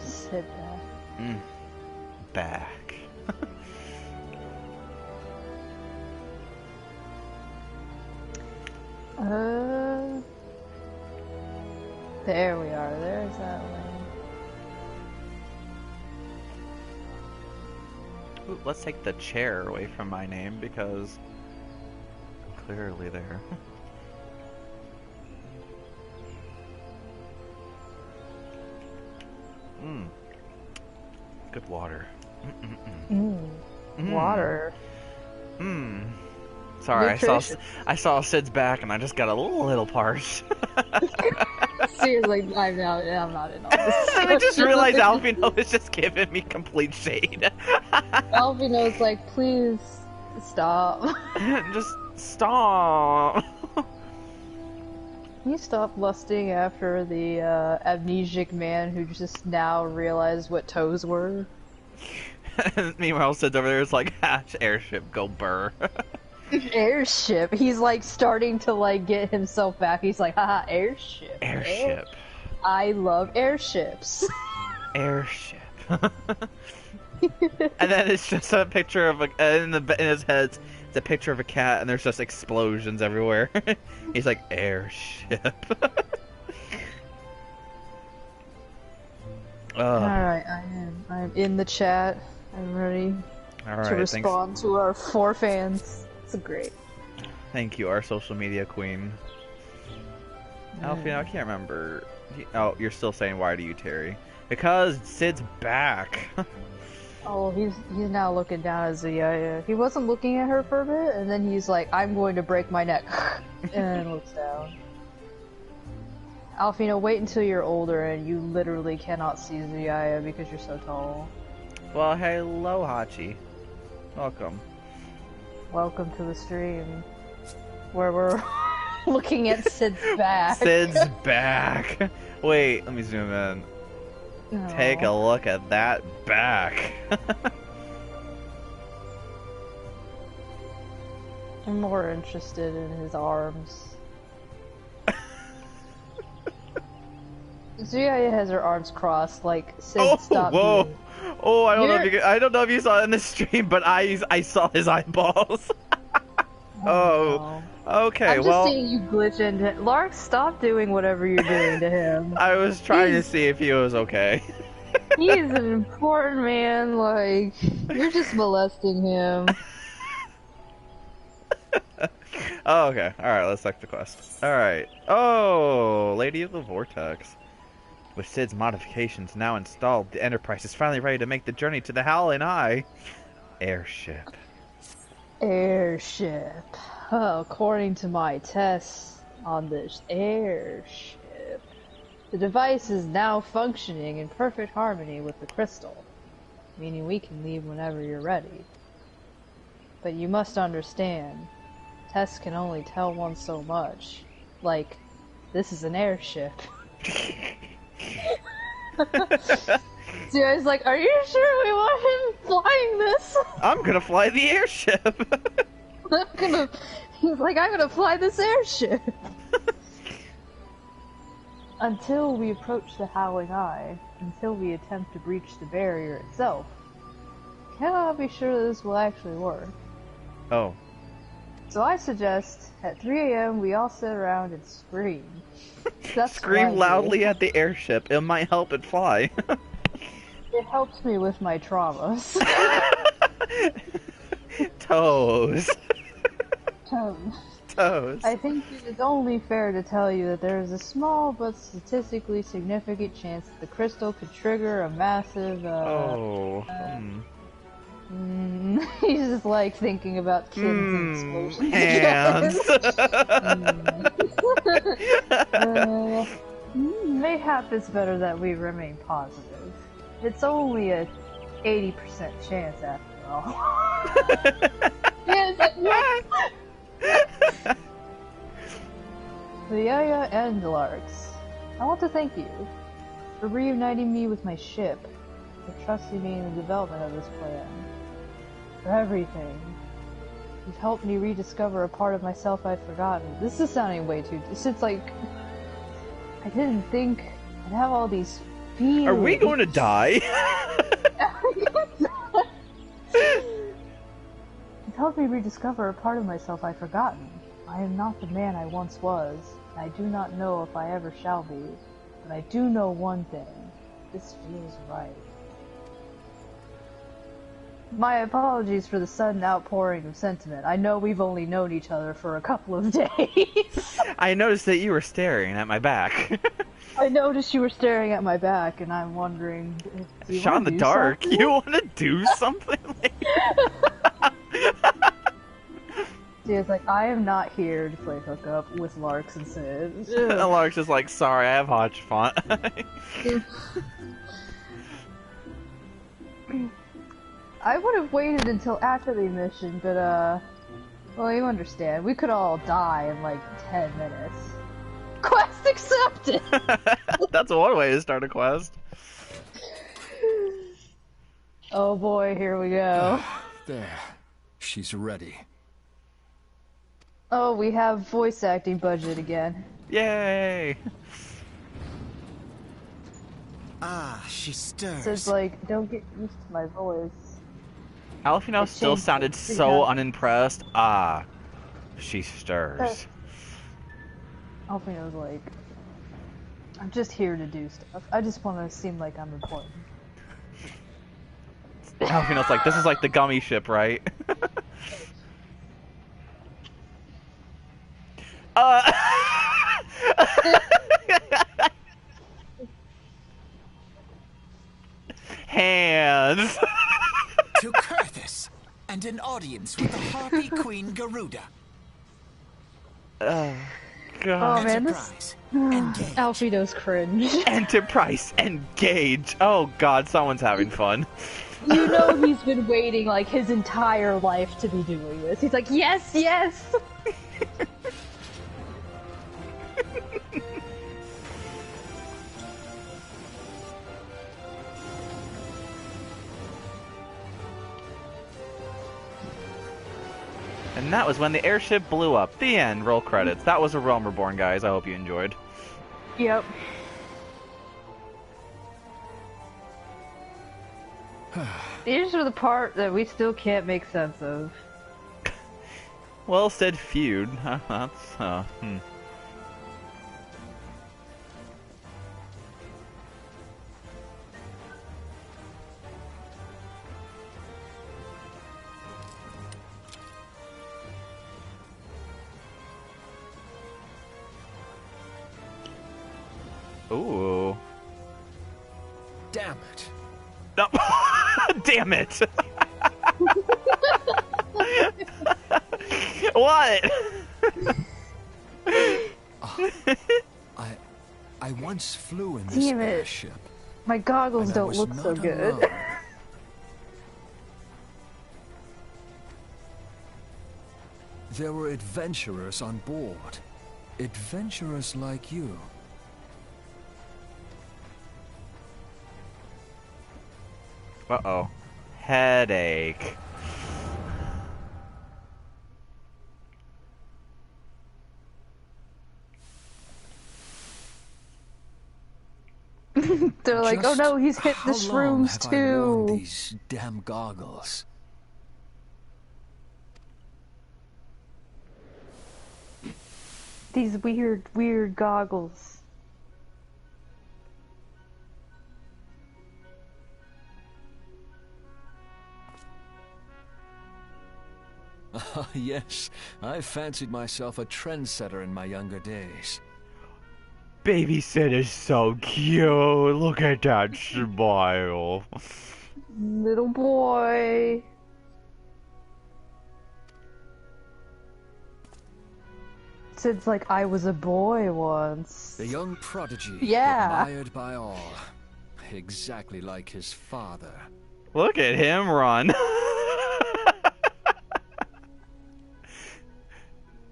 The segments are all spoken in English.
Sit back. Back. There we are. There's that lane. Ooh, let's take the chair away from my name because I'm clearly there. Good water. Water. Sorry, I saw Sid's back and I just got a little parched. Seriously, I'm not in all this. I just realized Alfino is just giving me complete shade. Alfino's like, please stop. Just stop. Can you stop lusting after the amnesic man who just now realized what toes were? Meanwhile, Sid's over there is like, airship, go burr. Airship. He's like starting to like get himself back. He's like, haha, airship. Airship. I love airships. Airship. And then it's just a picture of in his head, it's a picture of a cat, and there's just explosions everywhere. He's like, airship. Alright, I'm in the chat. I'm ready to respond to our 4 fans. It's great. Thank you, our social media queen. Alfie, I can't remember. Oh, you're still saying why do you, Terry? Because Sid's back. Oh, he's now looking down at Zuya. He wasn't looking at her for a bit, and then he's like, I'm going to break my neck. And then looks down. Alfino, wait until you're older and you literally cannot see Zuya because you're so tall. Well, hello, Hachi. Welcome. Welcome to the stream, where we're looking at Sid's back. Sid's back. Wait, let me zoom in. Oh. Take a look at that back. I'm more interested in his arms. Zuya has her arms crossed, like Sid stopped. Whoa! Being... Oh, I don't know if you saw it in the stream, but I saw his eyeballs. Oh, no. Okay. I'm just seeing you glitch into Larx. Stop doing whatever you're doing to him. I was trying to see if he was okay. He is an important man. Like, you're just molesting him. Oh, okay. All right. Let's select the quest. All right. Oh, Lady of the Vortex. With Sid's modifications now installed, the Enterprise is finally ready to make the journey to the Howling Eye. Airship. Airship. According to my tests on this airship, the device is now functioning in perfect harmony with the crystal, meaning we can leave whenever you're ready. But you must understand, tests can only tell one so much. Like, this is an airship. So I was like, are you sure we want him flying this? I'm gonna fly the airship. He's like, I'm gonna fly this airship. Until we approach the Howling Eye, until we attempt to breach the barrier itself, cannot be sure this will actually work. Oh. So I suggest, at 3 AM we all sit around and scream. Scream loudly at the airship. It might help it fly. It helps me with my traumas. Toes. Toes. I think it is only fair to tell you that there is a small but statistically significant chance that the crystal could trigger a massive, he's just like thinking about kids and explosions. Hands. Mayhap it's better that we remain positive. It's only a 80% chance after all. Zuya and Larx, I want to thank you for reuniting me with my ship, for trusting me in the development of this plan, for everything. You've helped me rediscover a part of myself I'd forgotten. This is sounding way too... It's like... I didn't think I'd have all these feeling. Are we going to die? It helps me rediscover a part of myself I've forgotten. I am not the man I once was, and I do not know if I ever shall be. But I do know one thing. This feels right. My apologies for the sudden outpouring of sentiment. I know we've only known each other for a couple of days. I noticed that you were staring at my back. I noticed you were staring at my back, and I'm wondering... Shot in the dark? Something? You want to do something? See, it's like, I am not here to play hookup with Larx and Sid. Larx is like, sorry, I have Hodge font. I would have waited until after the mission, but, well, you understand. We could all die in, like, 10 minutes. Quest accepted! That's one way to start a quest. Oh boy, here we go. There. She's ready. Oh, we have voice acting budget again. Yay! Ah, she stirs. So it's like, don't get used to my voice. Alfino still sounded so unimpressed. Ah, she stirs. Alfino's like, I'm just here to do stuff. I just want to seem like I'm important. Alfino's like, this is like the gummy ship, right? Hands! To Curthis, and an audience with the Harpie Queen Garuda. God. Oh man, Enterprise, this... Alfino's cringe. Enterprise, engage! Oh god, someone's having fun. You know he's been waiting like his entire life to be doing this. He's like, yes, yes! And that was when the airship blew up. The end. Roll credits. That was a realm Reborn, guys. I hope you enjoyed. Yep. These are the part that we still can't make sense of. Well said, feud. That's, Ooh. Damn it. No. Damn it. What? I once flew in this Damn it. airship. My goggles don't look so good. Alone. There were adventurers on board. Adventurers like you. Uh-oh. Headache. They're like, oh no, he's hit the How long shrooms have I worn too. these damn goggles? These weird goggles. Yes, I fancied myself a trendsetter in my younger days. Babysitter's so cute. Look at that smile. Little boy. Sid's like, I was a boy once. The young prodigy, Yeah. admired by all. Exactly like his father. Look at him run.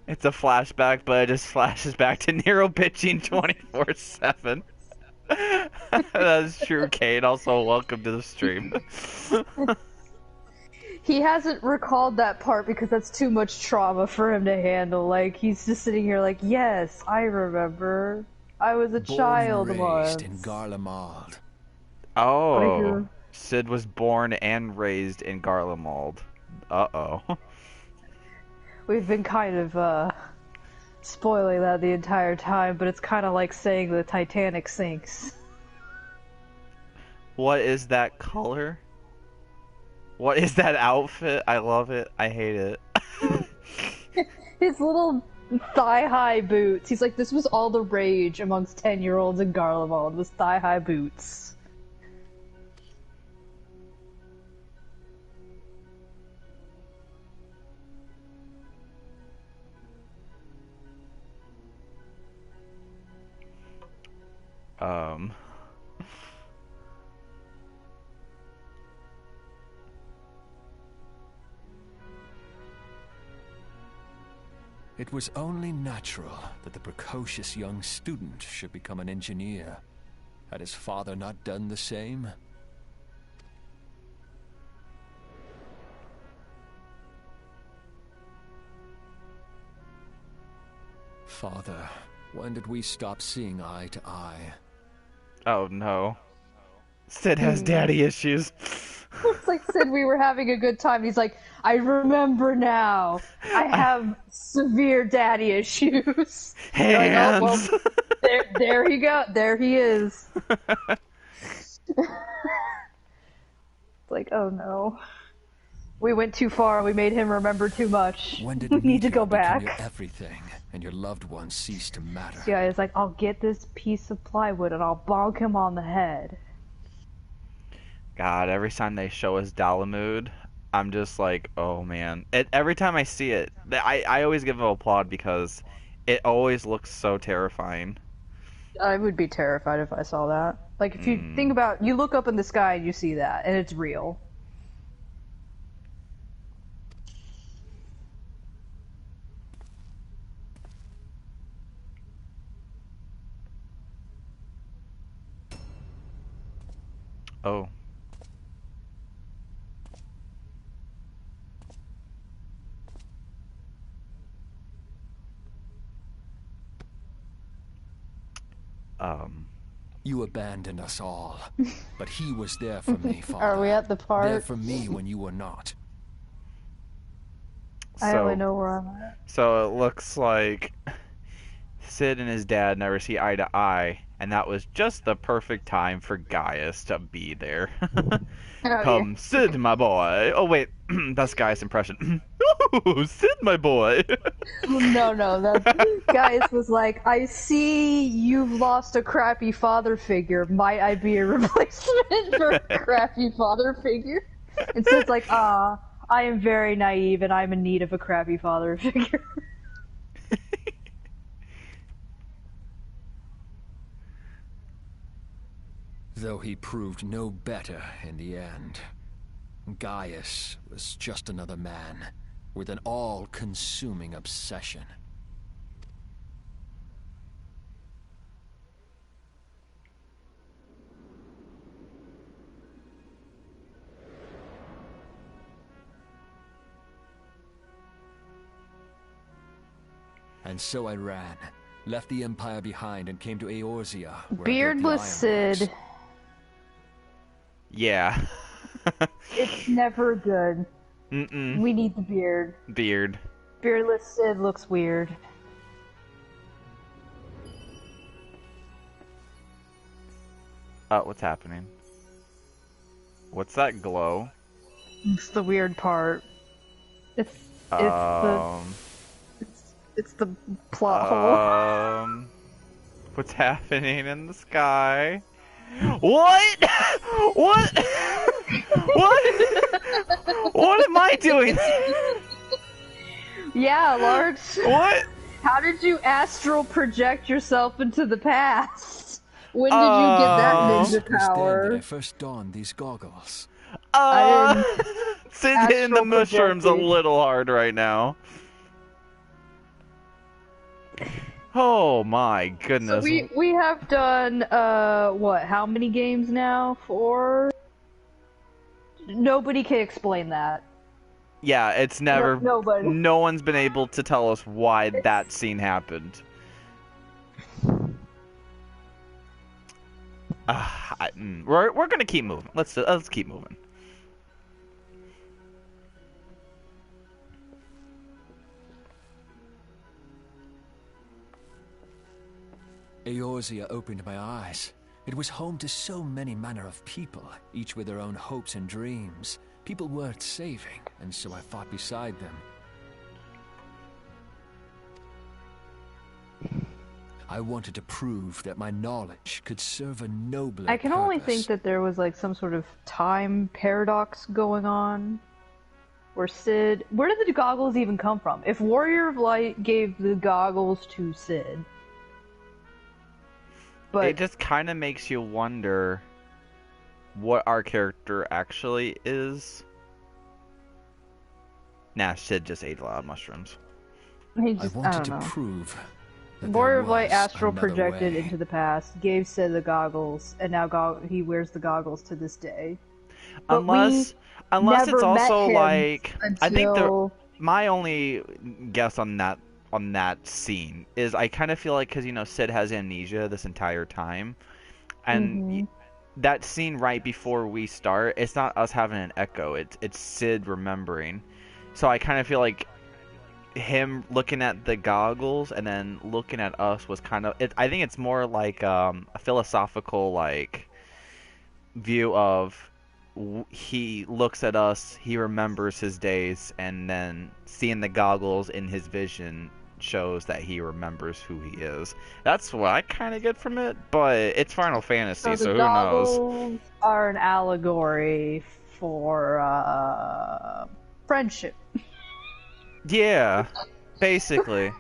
It's a flashback, but it just flashes back to Nero bitching 24/7. That is true, Kate. Also, welcome to the stream. He hasn't recalled that part because that's too much trauma for him to handle. Like, he's just sitting here like, yes, I remember. I was a child Born and once. raised in Garlemald. Oh, Sid was born and raised in Garlemald. Uh-oh. We've been kind of, spoiling that the entire time, but it's kind of like saying the Titanic sinks. What is that color? What is that outfit? I love it. I hate it. His little thigh-high boots. He's like, this was all the rage amongst 10-year-olds in Garlemald, was thigh-high boots. It was only natural that the precocious young student should become an engineer. Had his father not done the same? Father, when did we stop seeing eye to eye? Oh no. Sid has daddy issues. It's like, Sid, we were having a good time. He's like, I remember now. I have severe daddy issues. Hands! Like, oh, well, there he go. There he is. It's like, oh no. We went too far. We made him remember too much. When did we need to go back. Your everything, and your loved ones cease to matter? Yeah, it's like, I'll get this piece of plywood and I'll bonk him on the head. God, every time they show us Dalamud, I'm just like, oh man. Every time I see it, I always give it a applaud because it always looks so terrifying. I would be terrified if I saw that. Like, if you think about, you look up in the sky and you see that, and it's real. Oh. You abandoned us all, but he was there for me, Father. Are we at the part? There for me when you were not. I only know where I'm at. So it looks like Sid and his dad never see eye to eye, and that was just the perfect time for Gaius to be there. Come, yeah. Sid, my boy. Oh wait, that's Gaius' impression. Ooh, Sid, my boy. No, that Gaius was like, I see you've lost a crappy father figure. Might I be a replacement for a crappy father figure? And Sid's like, I am very naive and I'm in need of a crappy father figure. Though he proved no better in the end. Gaius was just another man with an all-consuming obsession. And so I ran, left the Empire behind and came to Eorzea. Beardless Sid. Yeah. It's never good. Mm-mm. We need the beard. Beard. Beardless Sid looks weird. What's happening? What's that glow? It's the weird part. It's the plot hole. What's happening in the sky? What? What? What? What am I doing? Yeah, Larx. What? How did you astral project yourself into the past? When did you get that ninja power? When I first donned these goggles. Sid's hitting the mushrooms a little hard right now. Oh my goodness. So we have done what, how many games now? 4? Nobody can explain that. Yeah, it's never nobody. No one's been able to tell us why that scene happened. We're gonna keep moving. Let's keep moving. Eorzea opened my eyes. It was home to so many manner of people, each with their own hopes and dreams. People worth saving, and so I fought beside them. I wanted to prove that my knowledge could serve a nobler I can only purpose. think that there was like some sort of time paradox going on. Where Cid... Where did the goggles even come from? If Warrior of Light gave the goggles to Cid... But it just kind of makes you wonder what our character actually is. Nah, Sid just ate a lot of mushrooms. he I just, I wanted don't to know. prove that Warrior there of Light was astral another projected way. into the past, gave Cid the goggles, and now he wears the goggles to this day. But Unless it's never met also him like I think until... my only guess on that scene is I kind of feel like because Sid has amnesia this entire time, and that scene right before we start, it's not us having an echo, it's Sid remembering. So I kind of feel like him looking at the goggles and then looking at us was kind of I think it's more like a philosophical like view of he looks at us, he remembers his days, and then seeing the goggles in his vision shows that he remembers who he is. That's what I kind of get from it, but it's Final Fantasy, so who knows? goggles are an allegory for friendship. Yeah, basically.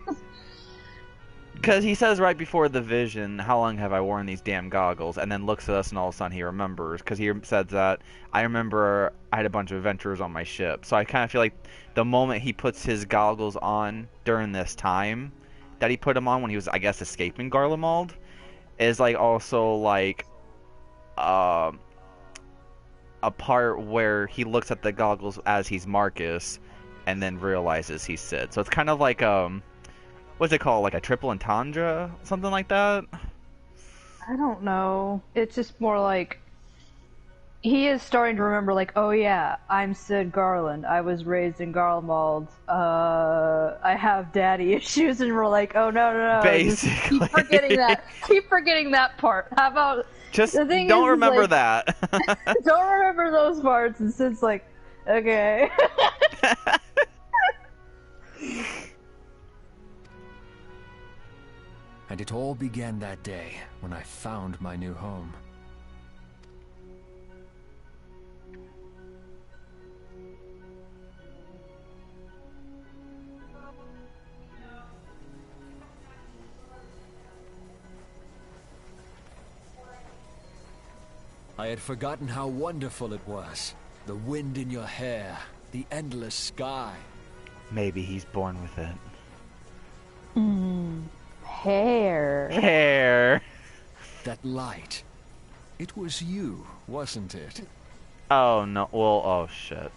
Because he says right before the vision, how long have I worn these damn goggles? And then looks at us and all of a sudden he remembers. Because he said that, I remember I had a bunch of adventurers on my ship. So I kind of feel like the moment he puts his goggles on during this time that he put them on when he was, I guess, escaping Garlemald, is like also like a part where he looks at the goggles as he's Marcus and then realizes he's Sid. So it's kind of like what's it called? Like a triple entendre? Something like that? I don't know. It's just more like he is starting to remember, like, oh yeah, I'm Sid Garland. I was raised in Garlemald. I have daddy issues, and we're like, oh no. Basically. Just keep forgetting that. Keep forgetting that part. How about just the thing don't is, remember like, that. don't remember those parts, and Sid's like, okay. And it all began that day when I found my new home. I had forgotten how wonderful it was. The wind in your hair, the endless sky. Maybe he's born with it. Hair. Hair. That light. It was you, wasn't it? Oh no. Well, oh shit.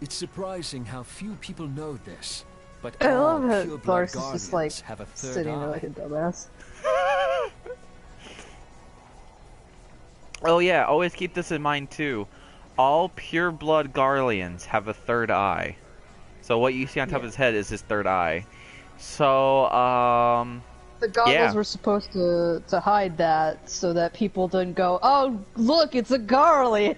It's surprising how few people know this, but I all love how pureblood Larx is just like guardians have a third sitting there eye. like a dumbass. Oh yeah, always keep this in mind too. All pure-blood Garleans have a third eye. So what you see on top of his head is his third eye. So, The goggles yeah. were supposed to hide that so that people didn't go, oh, look, it's a Garly!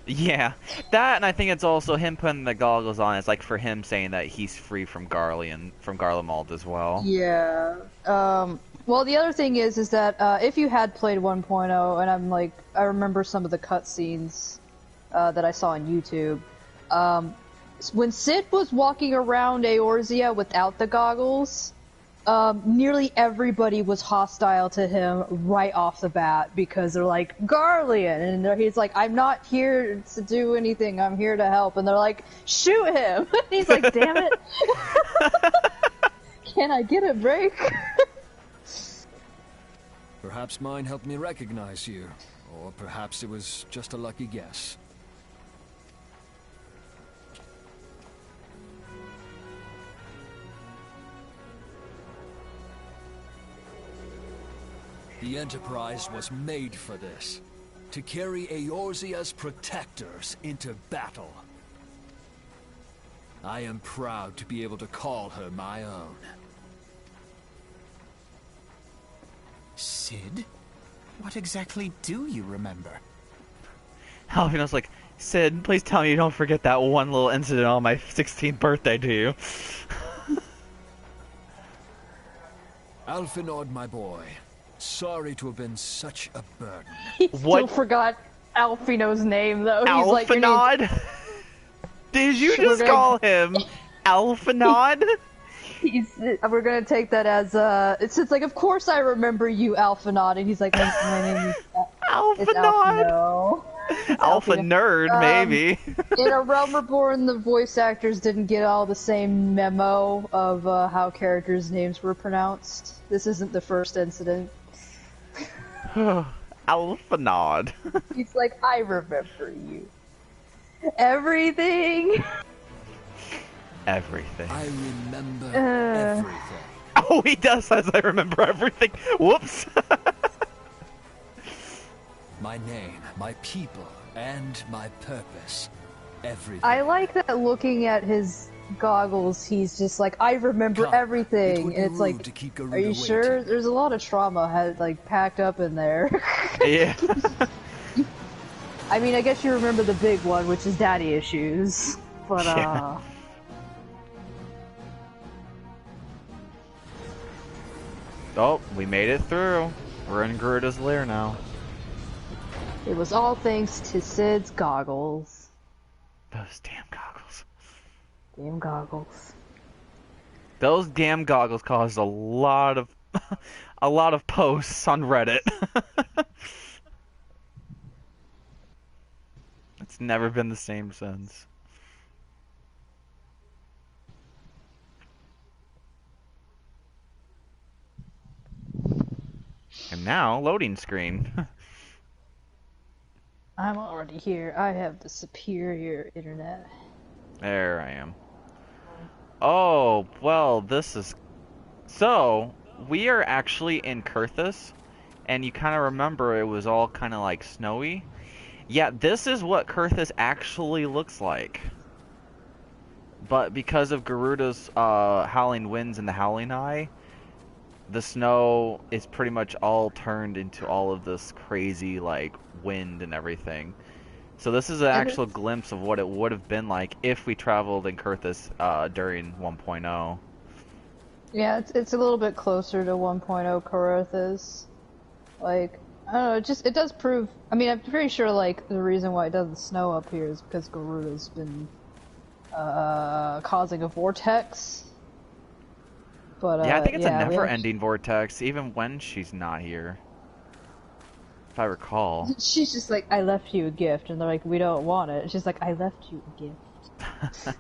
Yeah, that, and I think it's also him putting the goggles on. It's like for him saying that he's free from Garlemald as well. Yeah. Well, the other thing is that if you had played 1.0, and I remember some of the cutscenes that I saw on YouTube, when Cid was walking around Eorzea without the goggles, nearly everybody was hostile to him right off the bat because they're like, Garlean! And he's like, I'm not here to do anything, I'm here to help. And they're like, shoot him! And he's like, damn it! Can I get a break? Perhaps mine helped me recognize you, or perhaps it was just a lucky guess. The Enterprise was made for this. To carry Eorzea's protectors into battle. I am proud to be able to call her my own. Sid? What exactly do you remember? Alvino's like, Sid, please tell me you don't forget that one little incident on my 16th birthday, do you? Alphinaud, my boy. Sorry to have been such a burden. He still forgot Alfino's name, though. He's like, Alphinaud? Did you just call him Alphinaud? We're gonna take that as, it's like, of course I remember you, Alphinaud. And he's like, my name is Alphinaud? No. Alpha Nerd, maybe. In A Realm Reborn, the voice actors didn't get all the same memo of how characters' names were pronounced. This isn't the first incident. Alphinaud. He's like, I remember you. Everything. Everything. I remember everything. Oh, he does says I remember everything. Whoops. My name, my people, and my purpose. Everything. I like that looking at his goggles, he's just like, I remember everything. And it's like, are you sure? There's a lot of trauma had like packed up in there. Yeah. I mean, I guess you remember the big one, which is daddy issues. But, Yeah. Oh, we made it through. We're in Garuda's lair now. It was all thanks to Sid's goggles. Those damn goggles. Damn goggles. Those damn goggles caused a lot of a lot of posts on Reddit. It's never been the same since. And now, loading screen. I'm already here. I have the superior internet. There I am. Oh, well, this is... So, we are actually in Kurthus, and you kind of remember it was all kind of like snowy. Yeah, this is what Kurthus actually looks like. But because of Garuda's howling winds and the howling eye, the snow is pretty much all turned into all of this crazy, like, wind and everything. So this is an actual glimpse of what it would have been like if we traveled in Kurthus during 1.0. Yeah, it's a little bit closer to 1.0 Kurthus. Like, I don't know, it does prove... I mean, I'm pretty sure, like, the reason why it doesn't snow up here is because Garuda's been causing a vortex. But, yeah, I think it's a never-ending vortex, even when she's not here. If I recall. She's just like, I left you a gift, and they're like, we don't want it. She's like, I left you a gift.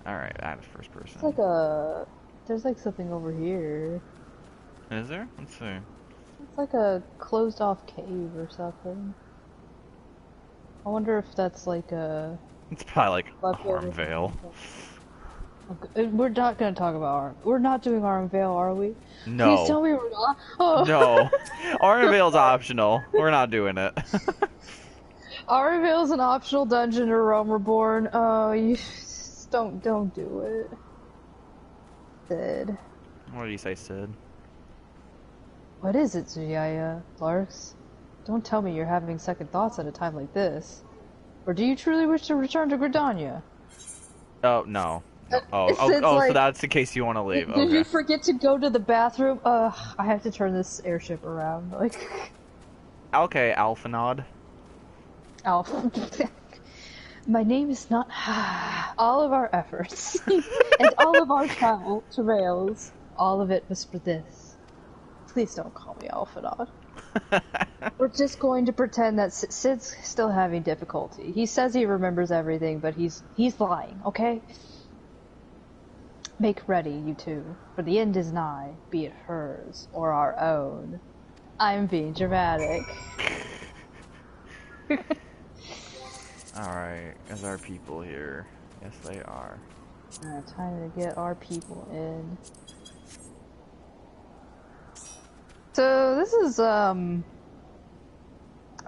Alright, add first person. It's like there's like something over here. Is there? Let's see. It's like a closed-off cave or something. I wonder if that's like a... It's probably like a Harm Veil. We're not gonna talk about Arm. We're not doing Arm Veil, are we? No. Please tell me we're not. Oh. No. Arm Veil's optional. We're not doing it. Arm Veil's an optional dungeon or Realm Reborn. Oh, you just don't do it. Sid. What do you say, Sid? What is it, Zuya? Larx? Don't tell me you're having second thoughts at a time like this. Or do you truly wish to return to Gridania? Oh, no. Oh, Like, so that's in case you want to leave. Did you forget to go to the bathroom? I have to turn this airship around. Like, okay, Alphinaud. Alpha. My name is not. All of our efforts and all of our travails, all of it was for this. Please don't call me Alphinaud. We're just going to pretend that Sid's still having difficulty. He says he remembers everything, but he's lying. Okay. Make ready, you two, for the end is nigh, be it hers or our own. I'm being dramatic. Alright, is our people here? Yes, they are. Time to get our people in. So this is a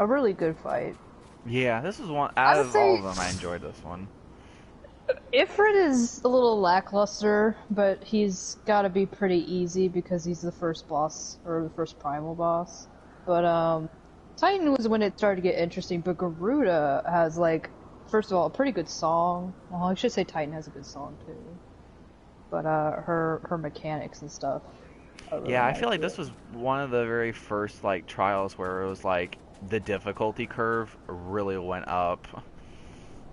really good fight. Yeah, this is one out of all of them. I enjoyed this one. Ifrit is a little lackluster, but he's got to be pretty easy because he's the first boss or the first primal boss. But Titan was when it started to get interesting. But Garuda has like, first of all, a pretty good song. Well, I should say Titan has a good song too. But her mechanics and stuff. Really Yeah, I feel like this was one of the very first like trials where it was like the difficulty curve really went up.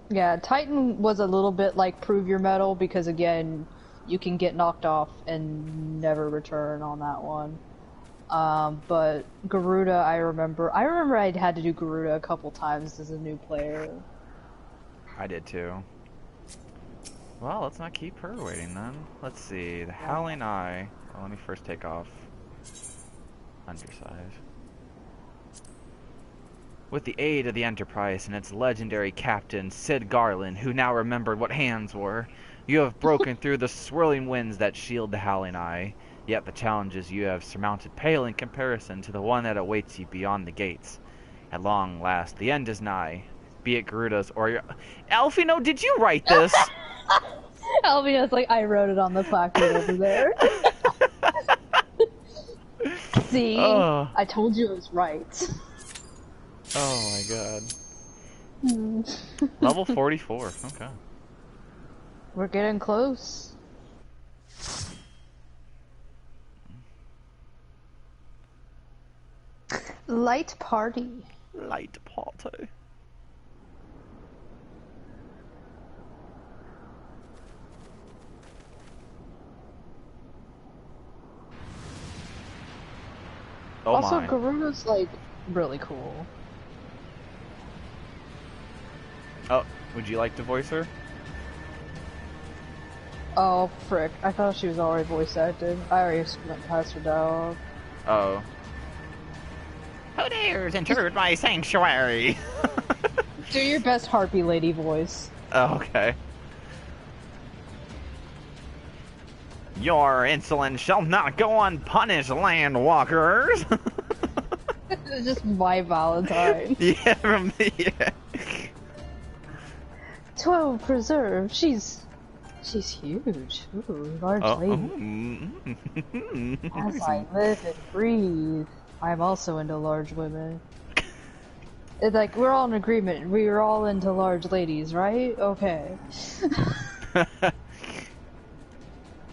Yeah, Titan was a little bit like prove your mettle because again, you can get knocked off and never return on that one. But Garuda, I remember I'd had to do Garuda a couple times as a new player. I did too. Well, let's not keep her waiting then. Let's see, the Howling Eye. Well, let me first take off underside. With the aid of the Enterprise and its legendary captain, Sid Garland, who now remembered what hands were, you have broken through the swirling winds that shield the Howling Eye. Yet the challenges you have surmounted pale in comparison to the one that awaits you beyond the gates. At long last, the end is nigh. Be it Garuda's or your... Alfino, did you write this? Alvina's like, I wrote it on the placard over there. See? Oh. I told you it was right. Oh my god. Level 44, okay. We're getting close. Light party. Light party. Oh also, my. Garuda's like really cool. Oh, would you like to voice her? Oh, frick. I thought she was already voice acted. I already went past her dialogue. Oh. Who dares intrude my sanctuary? Do your best harpie lady voice. Oh, okay. Your insolence shall not go unpunished, landwalkers! It's just my Valentine. Yeah, from the... Yeah. 12 preserve. She's huge. Ooh, large lady. As I live and breathe, I'm also into large women. It's like, we're all in agreement. We are all into large ladies, right? Okay.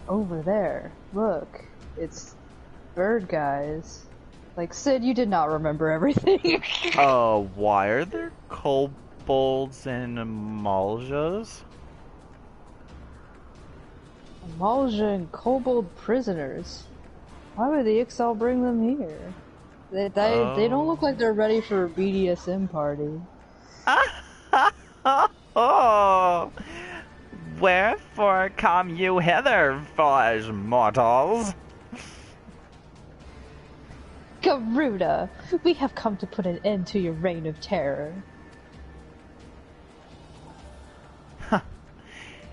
Over there. Look. It's bird guys. Like, Sid, you did not remember everything. Why are there kobolds and Maljas? Malja and kobold prisoners. Why would the XL bring them here? They don't look like they're ready for a BDSM party. Oh, wherefore come you hither, foolish mortals? Garuda, we have come to put an end to your reign of terror.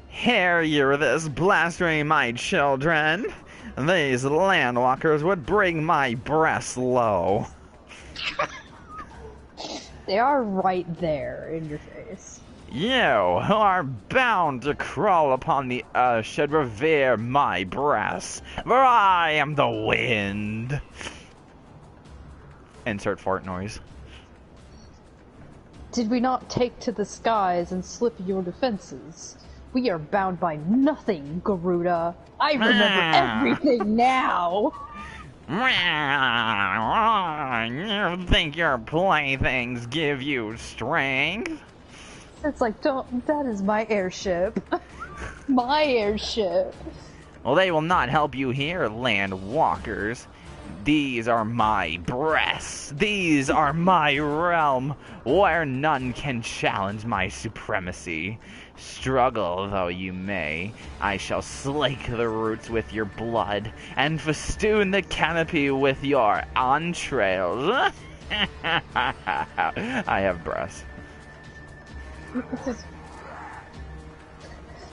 Hear you this blasphemy, my children? These landwalkers would bring my breasts low. They are right there in your face. You, who are bound to crawl upon the earth, should revere my breasts, for I am the wind. Insert fart noise. Did we not take to the skies and slip your defenses? We are bound by nothing, Garuda. I remember everything now. You think your playthings give you strength? It's like, that is my airship. My airship. Well, they will not help you here, landwalkers. These are my breasts. These are my realm, where none can challenge my supremacy. Struggle though you may, I shall slake the roots with your blood, and festoon the canopy with your entrails. I have breasts.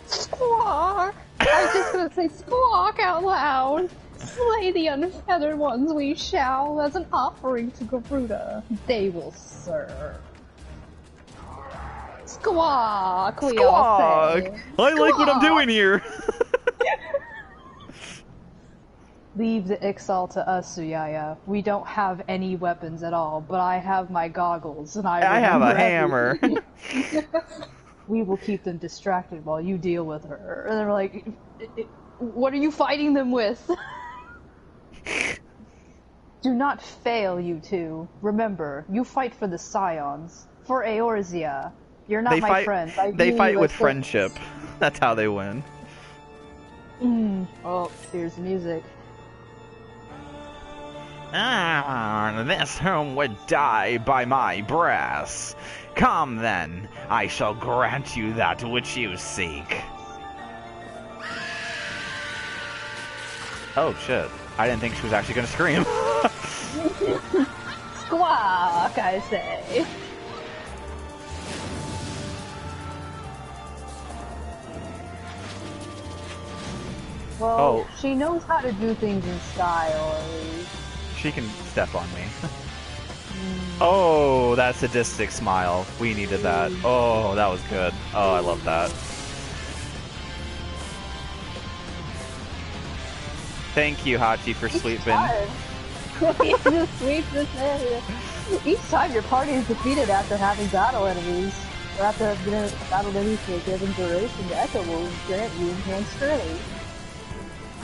Squawk! I was just gonna say squawk out loud. Slay the unfeathered ones we shall, as an offering to Garuda. They will serve. Squawk, we all say. I like what I'm doing here. Leave the Ixal to us, Zuya. We don't have any weapons at all, but I have my goggles, and I have a remember hammer. We will keep them distracted while you deal with her. And they're like, what are you fighting them with? Do not fail, you two. Remember, you fight for the Scions, for Eorzea. You're not my friend. They fight with friendship. That's how they win. Oh, here's the music. This home would die by my brass. Come then, I shall grant you that which you seek. Oh shit, I didn't think she was actually gonna scream. Squawk, I say. Well, she knows how to do things in style, at least. She can step on me. Oh, that sadistic smile. We needed that. Oh, that was good. Oh, I love that. Thank you, Hachi, for sweeping. You just sweep this area. Each time your party is defeated after having battle enemies, or after having battled enemies for a given duration, the Echo will grant you enhanced strength.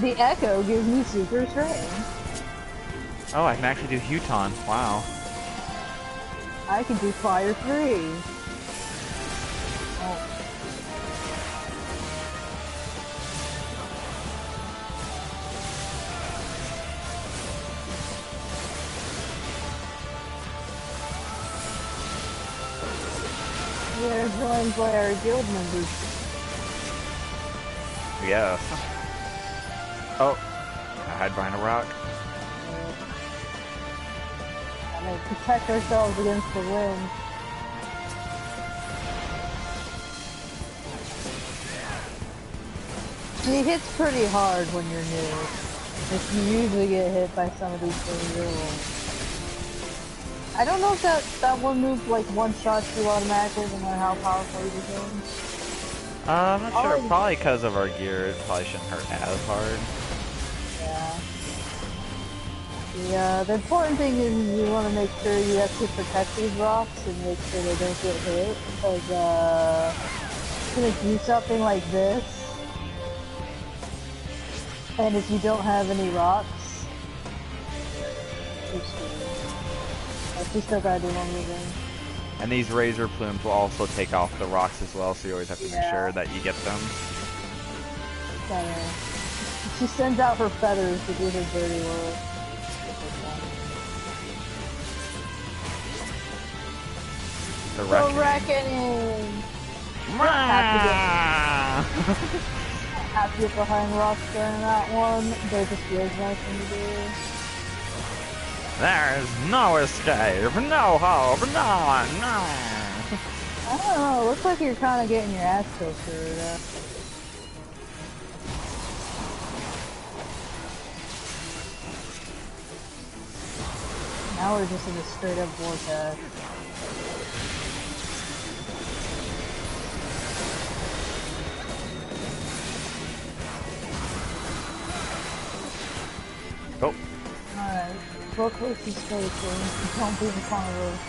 The Echo gives me super strength. Oh, I can actually do Huton. Wow. I can do Fire 3. Oh. We are joined by our guild members. Yes. Oh, I hide behind a rock. And protect ourselves against the wind. She hits pretty hard when you're new. If you usually get hit by some of these things, you will. I don't know if that one move like one-shots you automatically, no matter how powerful you become. I'm not sure. Probably because of our gear, it probably shouldn't hurt as hard. Yeah. The important thing is you want to make sure you have to protect these rocks and make sure they don't get hit. Because, it's gonna do something like this. And if you don't have any rocks, you still gotta do one move in. And these razor plumes will also take off the rocks as well, so you always have to make sure that you get them. She sends out her feathers to do her dirty work. The reckoning! Have to get behind rocks during that one. There just feels nice thing to do. There's no escape, no hope, no. I don't know, it looks like you're kind of getting your ass killed through that. Now we're just in a straight up vortex. Oh. Alright, go close to space, don't be in front of us.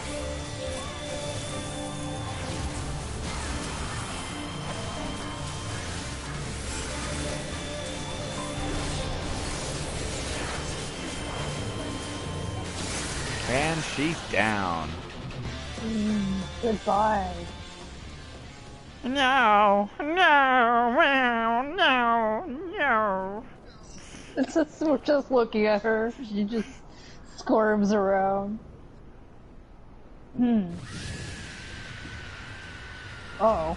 And she's down. Goodbye. No. It's just, we're just looking at her. She just squirms around. Oh.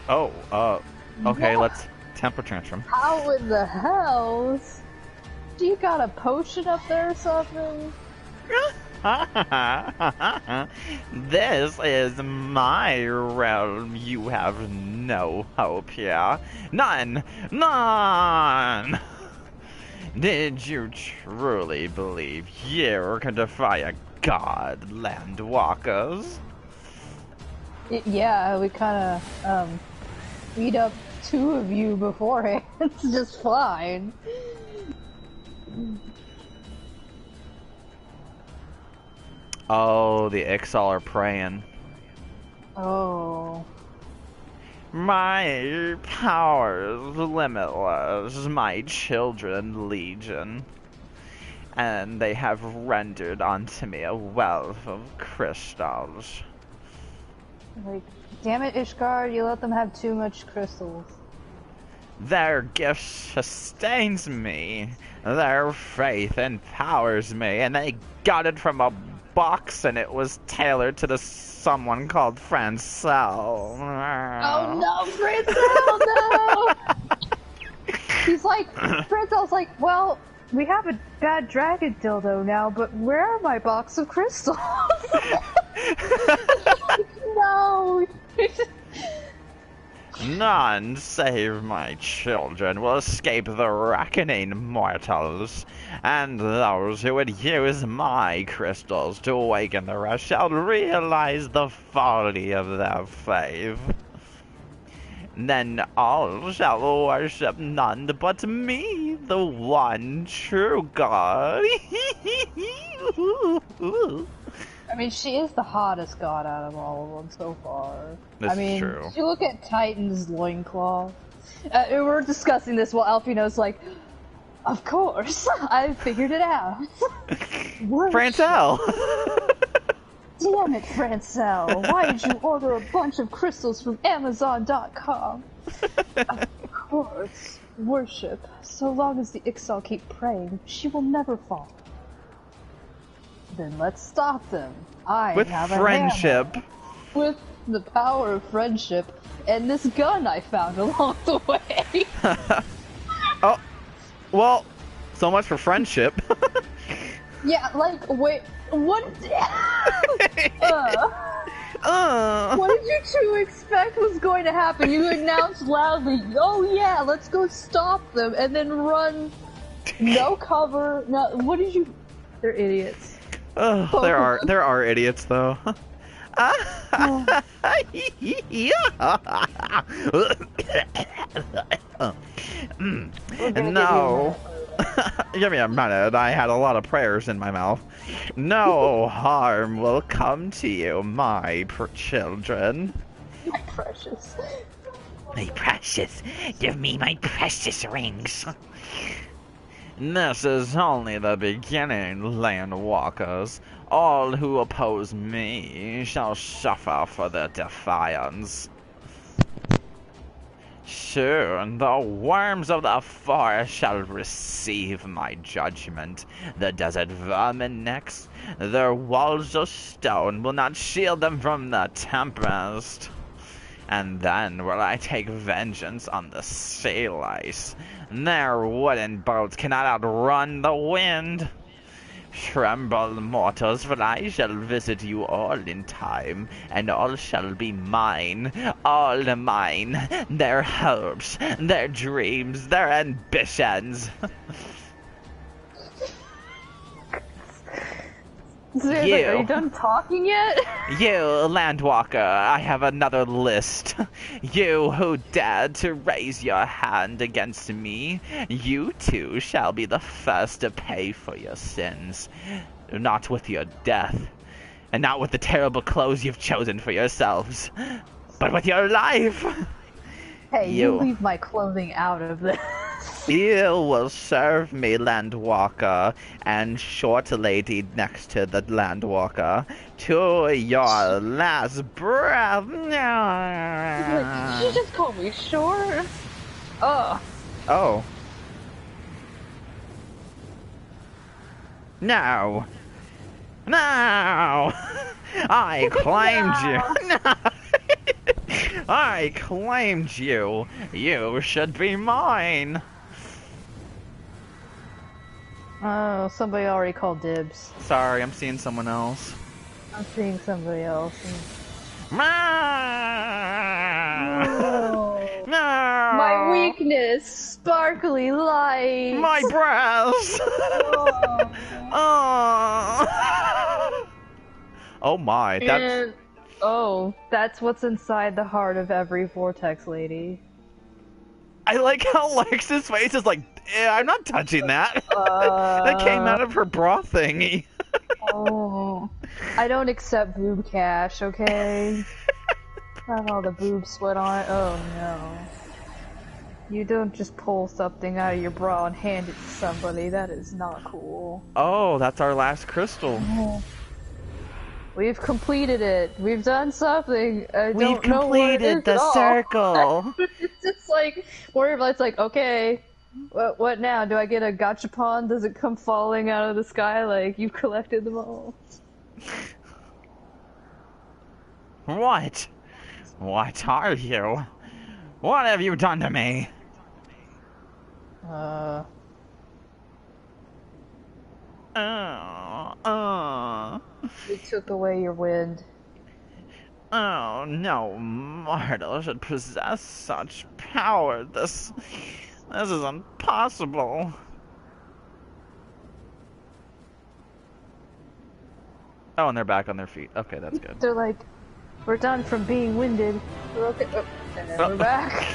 Okay, What? let's temper tantrum. How in the hell? Do you got a potion up there or something? This is my realm. You have no hope here. None! Did you truly believe you can defy a god, landwalkers? Yeah, we kind of beat up 2 of you beforehand. It's just fine. Oh, the Ixal are praying. Oh. My powers limitless, my children legion, and they have rendered unto me a wealth of crystals. Like, damn it, Ishgard, you let them have too much crystals. Their gift sustains me, their faith empowers me, and they got it from a box and it was tailored to someone called Francel. Oh no, Francel, no! He's like, Francel's like, well, we have a bad dragon dildo now, but where are my box of crystals? No! None save my children will escape the reckoning, mortals, and those who would use my crystals to awaken the rest shall realize the folly of their faith. Then all shall worship none but me, the one true God. I mean, she is the hottest god out of all of them so far. That's I mean, true. if you look at Titan's loincloth. We're discussing this while Alfino's like, of course, I figured it out. Francel! Damn it, Francel, why did you order a bunch of crystals from Amazon.com? Of course, worship. So long as the Ixal keep praying, she will never fall. Then let's stop them. With have friendship. A hammer. With the power of friendship and this gun I found along the way. Oh, well, so much for friendship. Yeah, like, wait, what? What did you two expect was going to happen? You announced loudly, oh yeah, let's go stop them, and then run, no cover, no, what did you, they're idiots. There are idiots though. No. Give me a minute. I had a lot of prayers in my mouth. No harm will come to you, my children. My precious. My precious. Give me my precious rings. This is only the beginning, landwalkers. All who oppose me shall suffer for their defiance. Soon the worms of the forest shall receive my judgment. The desert vermin next. Their walls of stone will not shield them from the tempest. And then will I take vengeance on the sea lice. Their wooden boats cannot outrun the wind. Tremble, mortals, for I shall visit you all in time, and all shall be mine, all mine, their hopes, their dreams, their ambitions. Seriously, are you done talking yet? You, landwalker, I have another list. You who dared to raise your hand against me, you too shall be the first to pay for your sins. Not with your death, and not with the terrible clothes you've chosen for yourselves, but with your life. Hey, you leave my clothing out of this. You will serve me, landwalker, and short lady next to the landwalker, to your last breath. Did you just call me short? Oh. Oh. No. No. I claimed you. No. I claimed you. You should be mine. Oh, somebody already called dibs. Sorry, I'm seeing someone else. I'm seeing somebody else. No. No. My weak weakness, sparkly light. My breast. Oh. Oh my, that's... That's what's inside the heart of every Vortex lady. I like how Lex's face is like, I'm not touching that. That came out of her bra thingy. Oh. I don't accept boob cash, okay? Have all the boob sweat on it. Oh no. You don't just pull something out of your bra and hand it to somebody. That is not cool. Oh, that's our last crystal. We've completed it. We've done something. I We've don't know what it completed is the at all. circle. It's just like, it's like, okay, what now? Do I get a gachapon? Does it come falling out of the sky like you've collected them all? What? What are you? What have you done to me? We took away your wind. Oh, no mortal should possess such power. This is impossible. Oh, and they're back on their feet. Okay, that's good. They're like, we're done from being winded. We're okay. Oh, and then we're back.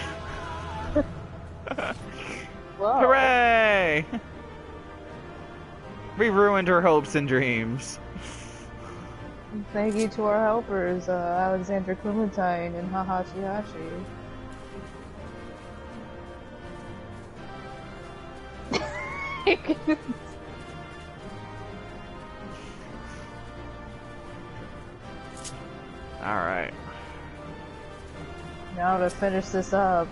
Whoa. Hooray! We ruined her hopes and dreams. Thank you to our helpers, Alexander Clementine and Hahachi Hashi. Alright. Now to finish this up.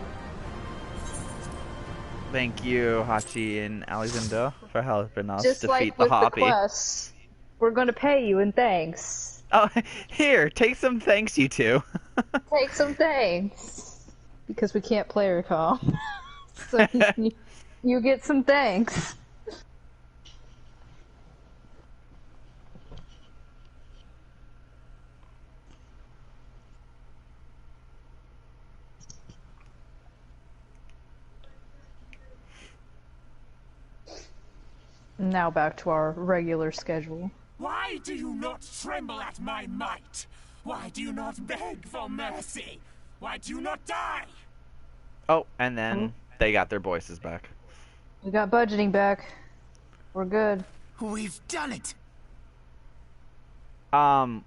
Thank you, Hachi and Alexander, for helping us Just defeat like the with harpie. the quests, we're gonna pay you in thanks. Oh, here, take some thanks, you two. Take some thanks. Because we can't play recall. So you get some thanks. Now back to our regular schedule. Why do you not tremble at my might? Why do you not beg for mercy? Why do you not die? Oh, and then they got their voices back. We got budgeting back. We're good. We've done it. Zuya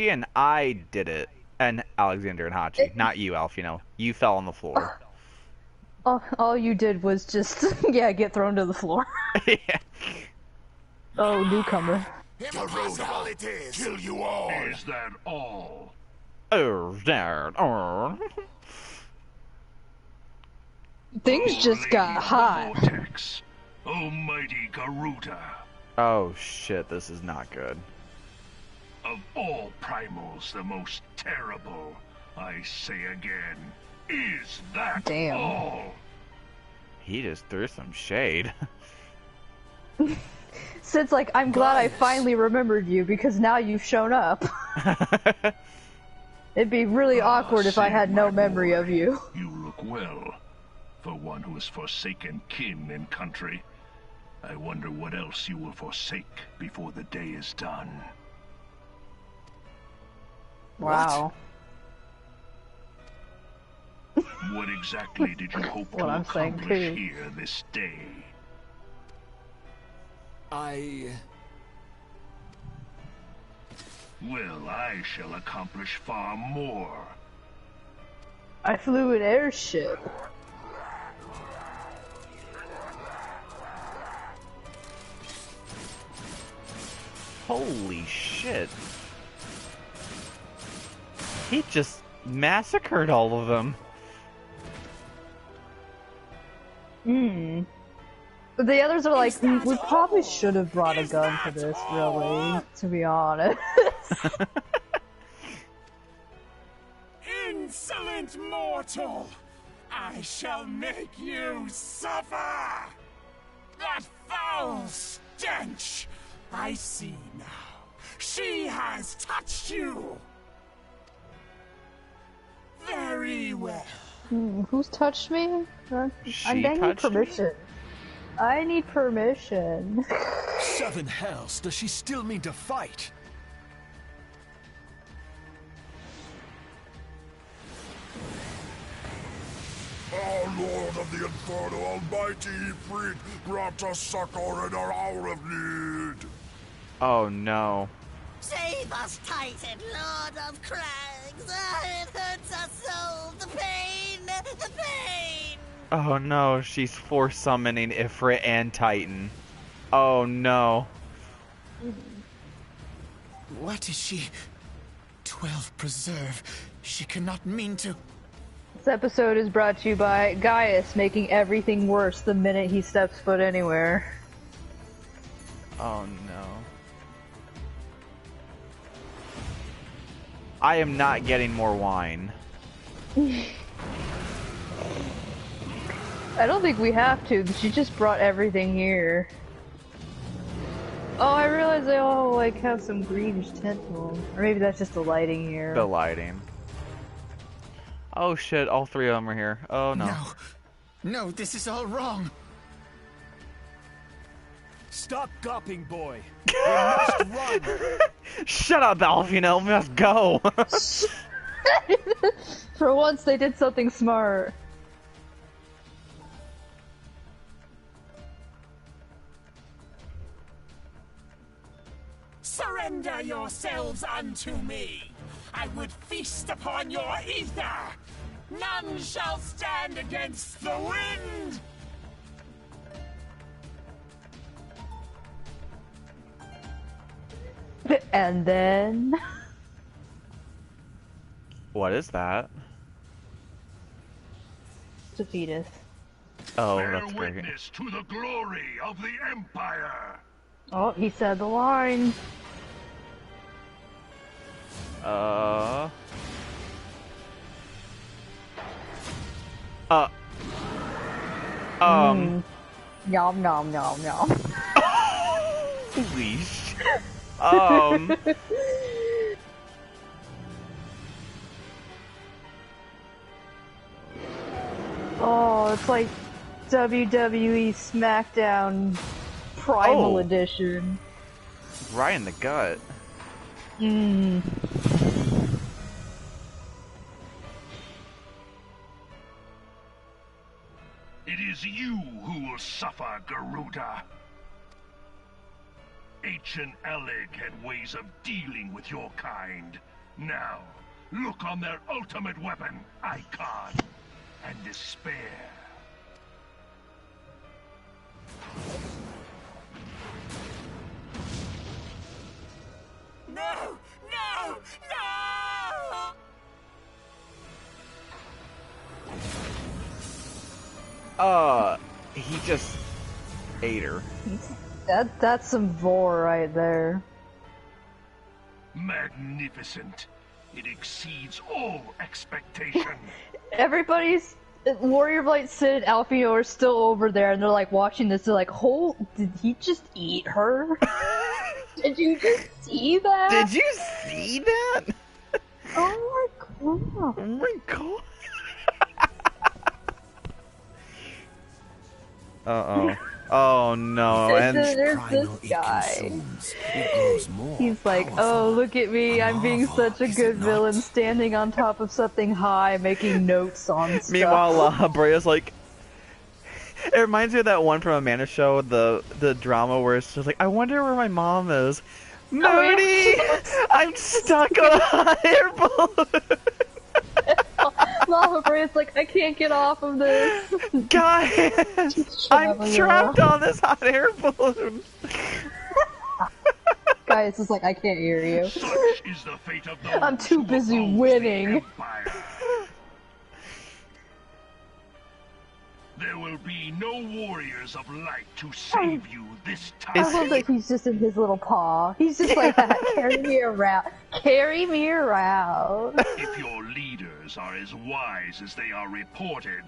and I did it, and Alexander and Hachi. Not you, Alf, you fell on the floor. All you did was just, get thrown to the floor. Yeah. Oh, newcomer. Impossible it is. Kill you all. Is that all? Things just got hot. Vortex, Almighty Garuda. Oh shit, this is not good. Of all primals, the most terrible, I say again, is that all? He just threw some shade. Sid's like, I'm glad I finally remembered you because now you've shown up. It'd be really awkward if I had no memory of you. You look well. For one who has forsaken kin and country, I wonder what else you will forsake before the day is done. Wow. What exactly did you hope to accomplish here this day? Well, I shall accomplish far more. I flew an airship. Holy shit. He just massacred all of them. The others are like, we probably should have brought a gun for this, really, to be honest. Insolent mortal! I shall make you suffer! That foul stench! I see now. She has touched you! Very well. Who's touched me? I need touched you? permission. I need permission. Seven hells, does she still mean to fight? Our Lord of the Inferno Almighty, freed, grant us succor in our hour of need. Oh no. Save us, Titan, Lord of Crags! It hurts our souls! The pain! The pain! Oh no, she's force summoning Ifrit and Titan. Oh no. What is she? 12 preserve. She cannot mean to. This episode is brought to you by Gaius making everything worse the minute he steps foot anywhere. Oh no. I am not getting more wine. I don't think we have to. She just brought everything here. Oh, I realize they all like have some greenish tint to them. Or maybe that's just the lighting here. The lighting. Oh shit, all three of them are here. Oh no. No, this is all wrong. Stop gawping, boy. We must run. Shut up, Alfino. We must go. For once, they did something smart. Surrender yourselves unto me. I would feast upon your ether. None shall stand against the wind. And then... What is that? It's a fetus. Oh, Bear that's great. witness to the glory of the Empire. Oh, he said the line. Nom nom nom nom. Holy shit. Oh, it's like WWE SmackDown Primal Edition. Right in the gut. It is you who will suffer, Garuda. Ancient Alec had ways of dealing with your kind. Now, look on their ultimate weapon, Icon, and despair. No! No! No! He just ate her. That's some vor right there. Magnificent. It exceeds all expectation. Everybody's Warrior Blight, Sid, and Alfio are still over there, and they're like watching this. They're like, "Oh, did he just eat her? Did you just see that? Did you see that? Oh my god! Oh my god! Uh-oh. Oh no, and There's this guy. He's like, oh, look at me, I'm being such a good villain, standing on top of something high, making notes on stuff. meanwhile, Brea's like, it reminds me of that one from Amanda's show, the drama where it's just like, I wonder where my mom is. Moody! I'm stuck on a hot air balloon! Lava Brea's like, I can't get off of this. Guys! I'm trapped on this hot air balloon! Guys, it's like, I can't hear you. Such is the fate of those I'm too who busy oppose the winning. Empire. There will be no warriors of light to save you this time. I love that he's just in his little paw. He's just like that. Carry me around. Carry me around. If your leaders are as wise as they are reported,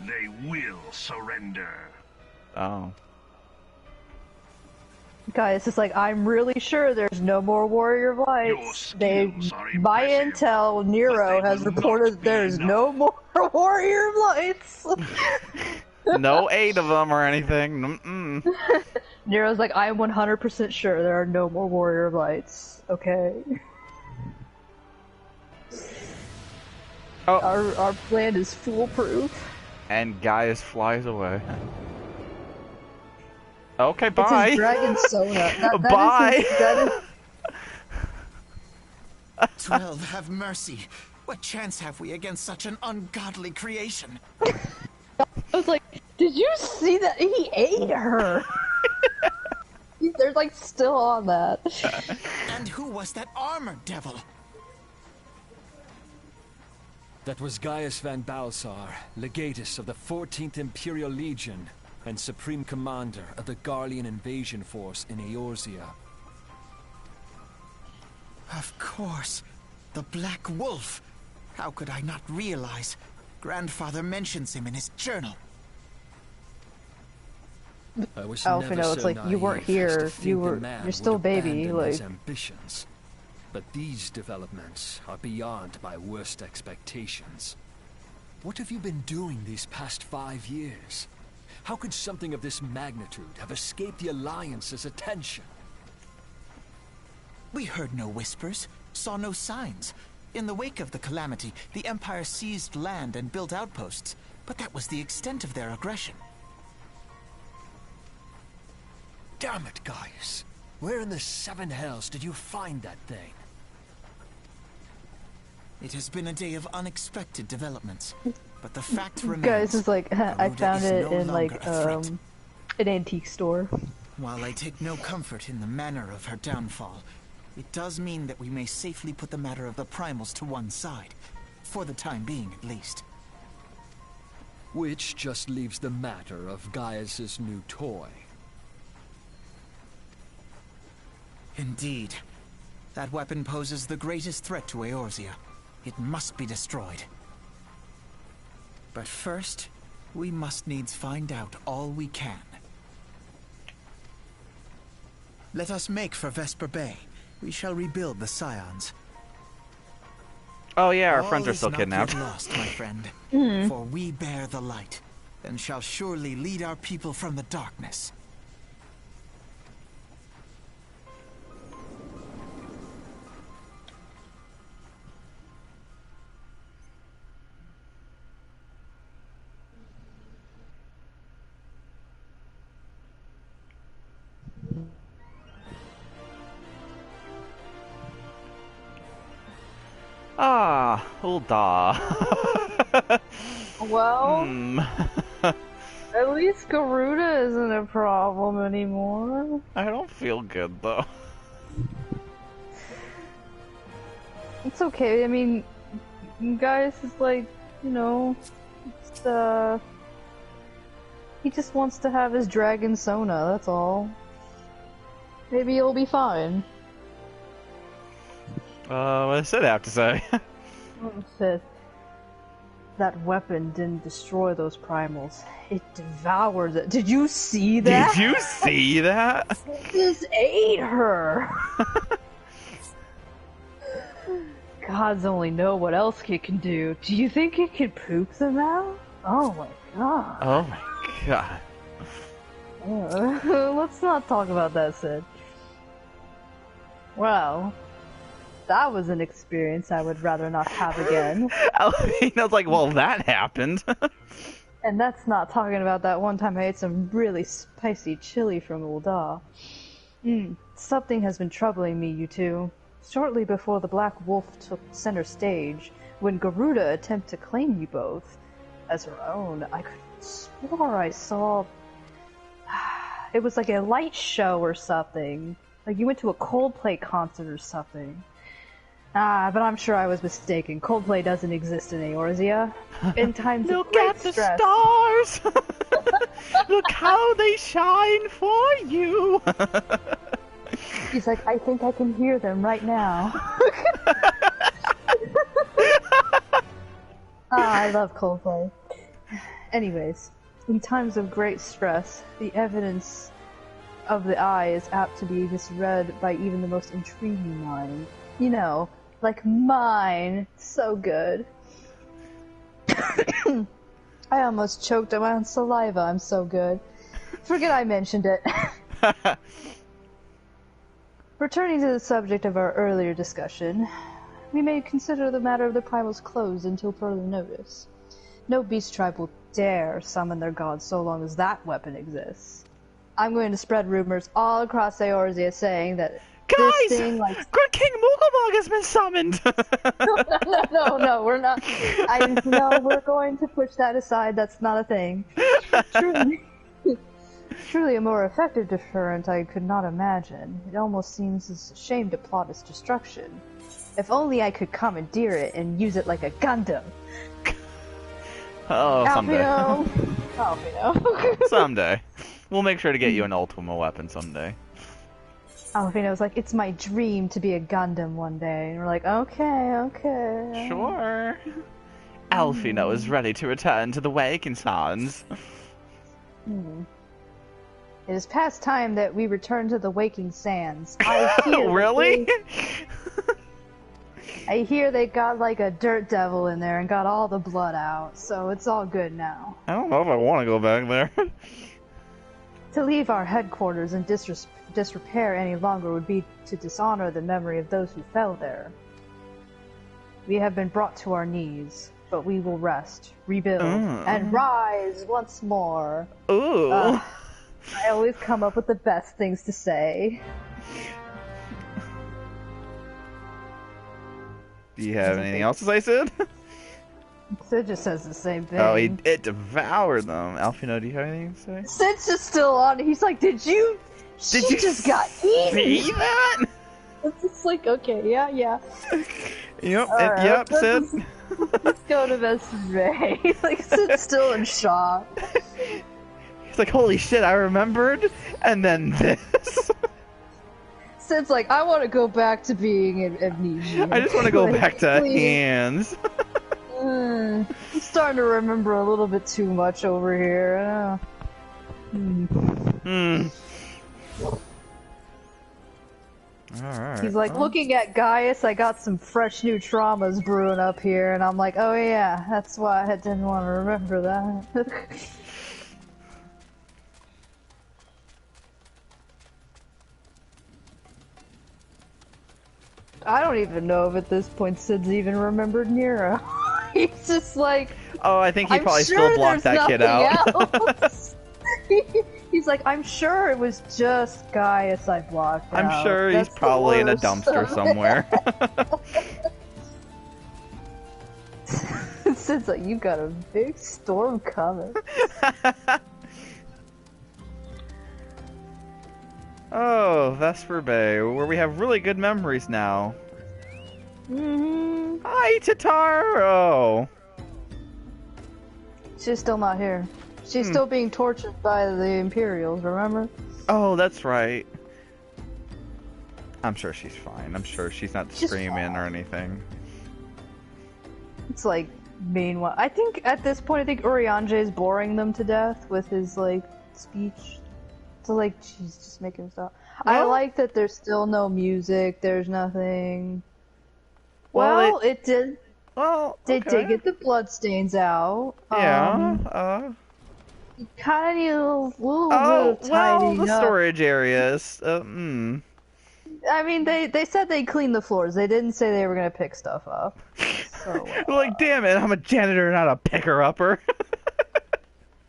they will surrender. Oh. Guys, it's like, I'm really sure there's no more Warrior Lights. Your skills are My impressive, intel, Nero, but they has will reported not be there's enough. no more more warrior lights. No 8 of them or anything. Mm-mm. Nero's like, I am 100% sure there are no more warrior lights. Okay. Oh. Our plan is foolproof. And Gaius flies away. Okay, bye. It's his dragon Sona. That Bye. that is 12, have mercy. What chance have we against such an ungodly creation? I was like, did you see that? He ate her. They're like still on that. And who was that armored devil? That was Gaius van Balesar, legatus of the 14th Imperial Legion and supreme commander of the Garlean invasion force in Eorzea. Of course. The Black Wolf. How could I not realize? Grandfather mentions him in his journal. I was Alfino, never it's so like, you weren't naive as to here. think You the were, man you're still a would baby. abandon his Like, ambitions. But these developments are beyond my worst expectations. What have you been doing these past 5 years? How could something of this magnitude have escaped the Alliance's attention? We heard no whispers, saw no signs. In the wake of the calamity, the Empire seized land and built outposts, but that was the extent of their aggression. Damn it, Gaius. Where in the 7 hells did you find that thing? It has been a day of unexpected developments, but the fact remains. guys is like, I Garuda found is it no in like longer a threat. an antique store. While I take no comfort in the manner of her downfall, it does mean that we may safely put the matter of the primals to one side, for the time being at least. Which just leaves the matter of Gaius's new toy. Indeed. That weapon poses the greatest threat to Eorzea. It must be destroyed. But first, we must needs find out all we can. Let us make for Vesper Bay. We shall rebuild the Scions. Oh yeah, our All friends are is still not kidnapped. yet lost, my friend. For we bear the light, and shall surely lead our people from the darkness. Ah, Ulda. Well, at least Garuda isn't a problem anymore. I don't feel good though. It's okay. I mean, Gaius is like, you know, just, he just wants to have his dragon Sona, that's all. Maybe he'll be fine. What does Sid have to say? Said that weapon didn't destroy those primals. It devoured it. Did you see that? Did you see that? It just ate her. Gods only know what else it can do. Do you think it can poop them out? Oh my god. Oh my god. Let's not talk about that, Sid. Well, that was an experience I would rather not have again. I was like, well, that happened. And that's not talking about that one time I ate some really spicy chili from Ulda. Something has been troubling me, you two. Shortly before the Black Wolf took center stage, when Garuda attempted to claim you both as her own, I could swore I saw... It was like a light show or something. Like you went to a Coldplay concert or something. But I'm sure I was mistaken. Coldplay doesn't exist in Eorzea. In times of great stress... stars! Look how they shine for you! He's like, I think I can hear them right now. I love Coldplay. Anyways, in times of great stress, the evidence of the eye is apt to be misread by even the most intriguing mind. You know, like mine. So good. I almost choked on my own saliva, I'm so good. Forget I mentioned it. Returning to the subject of our earlier discussion, we may consider the matter of the primals closed until further notice. No beast tribe will dare summon their gods so long as that weapon exists. I'm going to spread rumors all across Eorzea saying that this thing, like... Good King Mooglebog has been summoned! No, we're not. We're going to push that aside. That's not a thing. Truly a more effective deterrent I could not imagine. It almost seems a shame to plot its destruction. If only I could commandeer it and use it like a Gundam. Oh, someday. Alfino. Someday. We'll make sure to get you an Ultima weapon someday. Alfino's like, it's my dream to be a Gundam one day. And we're like, okay. Sure. Alfino is ready to return to the Waking Sands. It is past time that we return to the Waking Sands. I hear really? I hear they got like a dirt devil in there and got all the blood out, so it's all good now. I don't know if I want to go back there. To leave our headquarters in disrepair any longer would be to dishonor the memory of those who fell there. We have been brought to our knees, but we will rest, rebuild, and rise once more. Ooh. I always come up with the best things to say. Do you have anything else to say, Sid? Sid just says the same thing. Oh, it devoured them. Alfino, do you have anything to say? Sid's just still on it. He's like, did you just got eaten? See that? It's just like, okay, yeah. Yep, Right, yep, Sid. Let's go to Message Bay. Like, Sid's still in shock. He's like, holy shit, I remembered, and then this. Sid's like, I want to go back to being in amnesia. I just want to go Like, back to please. hands. I'm starting to remember a little bit too much over here. Alright. He's like, looking at Gaius, I got some fresh new traumas brewing up here, and I'm like, oh yeah, that's why I didn't want to remember that. I don't even know if at this point Sid's even remembered Nero. He's just like... Oh, I think he I'm probably sure still blocked there's that kid out. else. He's like, I'm sure it was just Gaius I blocked out. I'm sure he's That's the probably in a worst. dumpster somewhere. Sid's like, you got a big storm coming. Oh, Vesper Bay, where we have really good memories now. Hi, Tataro! She's still not here. She's still being tortured by the Imperials, remember? Oh, that's right. I'm sure she's fine. I'm sure she's not screaming or anything. It's like, meanwhile, I think at this point, I think Urianger is boring them to death with his, like, speech. So, like, she's just making stuff. I like that there's still no music, there's nothing. Well, it did. Well, They did get the bloodstains out. Yeah, kind of a little oh, bit of well, tidying the up. storage areas. I mean, they said they cleaned the floors. They didn't say they were gonna pick stuff up. So, like, damn it, I'm a janitor, not a picker-upper.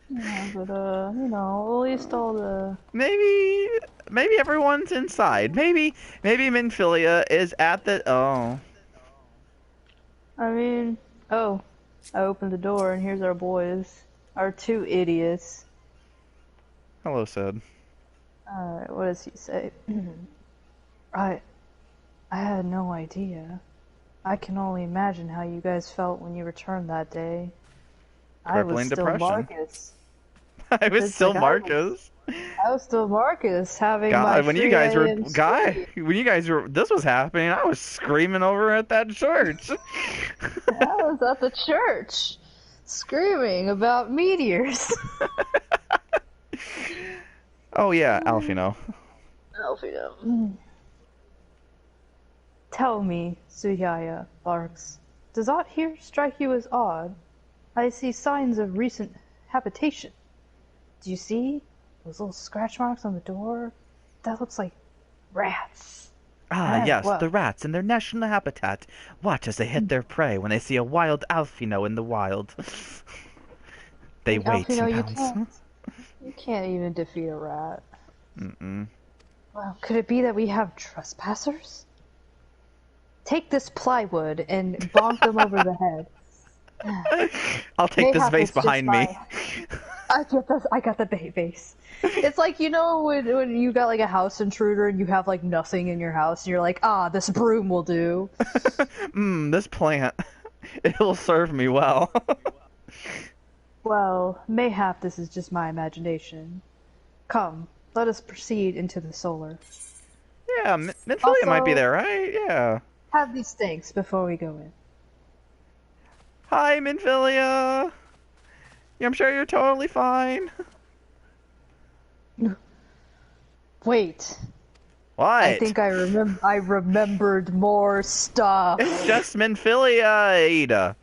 yeah, but you know, at least all the Maybe everyone's inside. Maybe Minfilia is at the. Oh. I mean, I opened the door and here's our boys, our two idiots. Hello, Sid. Alright, what does he say? I had no idea. I can only imagine how you guys felt when you returned that day. I was Crippling still depression. Marcus. I was It's still like, Marcus. I was still Marcus having God, my when you 3 guys were a.m. sleep. this was happening, I was screaming over at that church. I was at the church, screaming about meteors. Oh yeah, Alfino. Alfino. Tell me, Zuya, Larx, does aught here strike you as odd? I see signs of recent habitation. Do you see those little scratch marks on the door? That looks like rats. Ah, Yeah, yes, what? the rats in their national habitat. Watch as they hit their prey when they see a wild Alfino in the wild. They Hey, wait Alfino, and you pounce. can't even defeat a rat. Mm-mm. Well, could it be that we have trespassers? Take this plywood and bonk them over the head. I'll take this Mayhap vase it's just behind me. I got the vase. It's like, you know, when you got like a house intruder and you have like nothing in your house and you're like, this broom will do. This plant. It'll serve me well. Well, mayhap this is just my imagination. Come, let us proceed into the solar. Yeah, Minfilia might be Also- there, right? Yeah. Have these thanks before we go in. Hi, Minfilia! Yeah, I'm sure you're totally fine. Wait, What? I think I remembered more stuff. It's just Minfilia, Ada.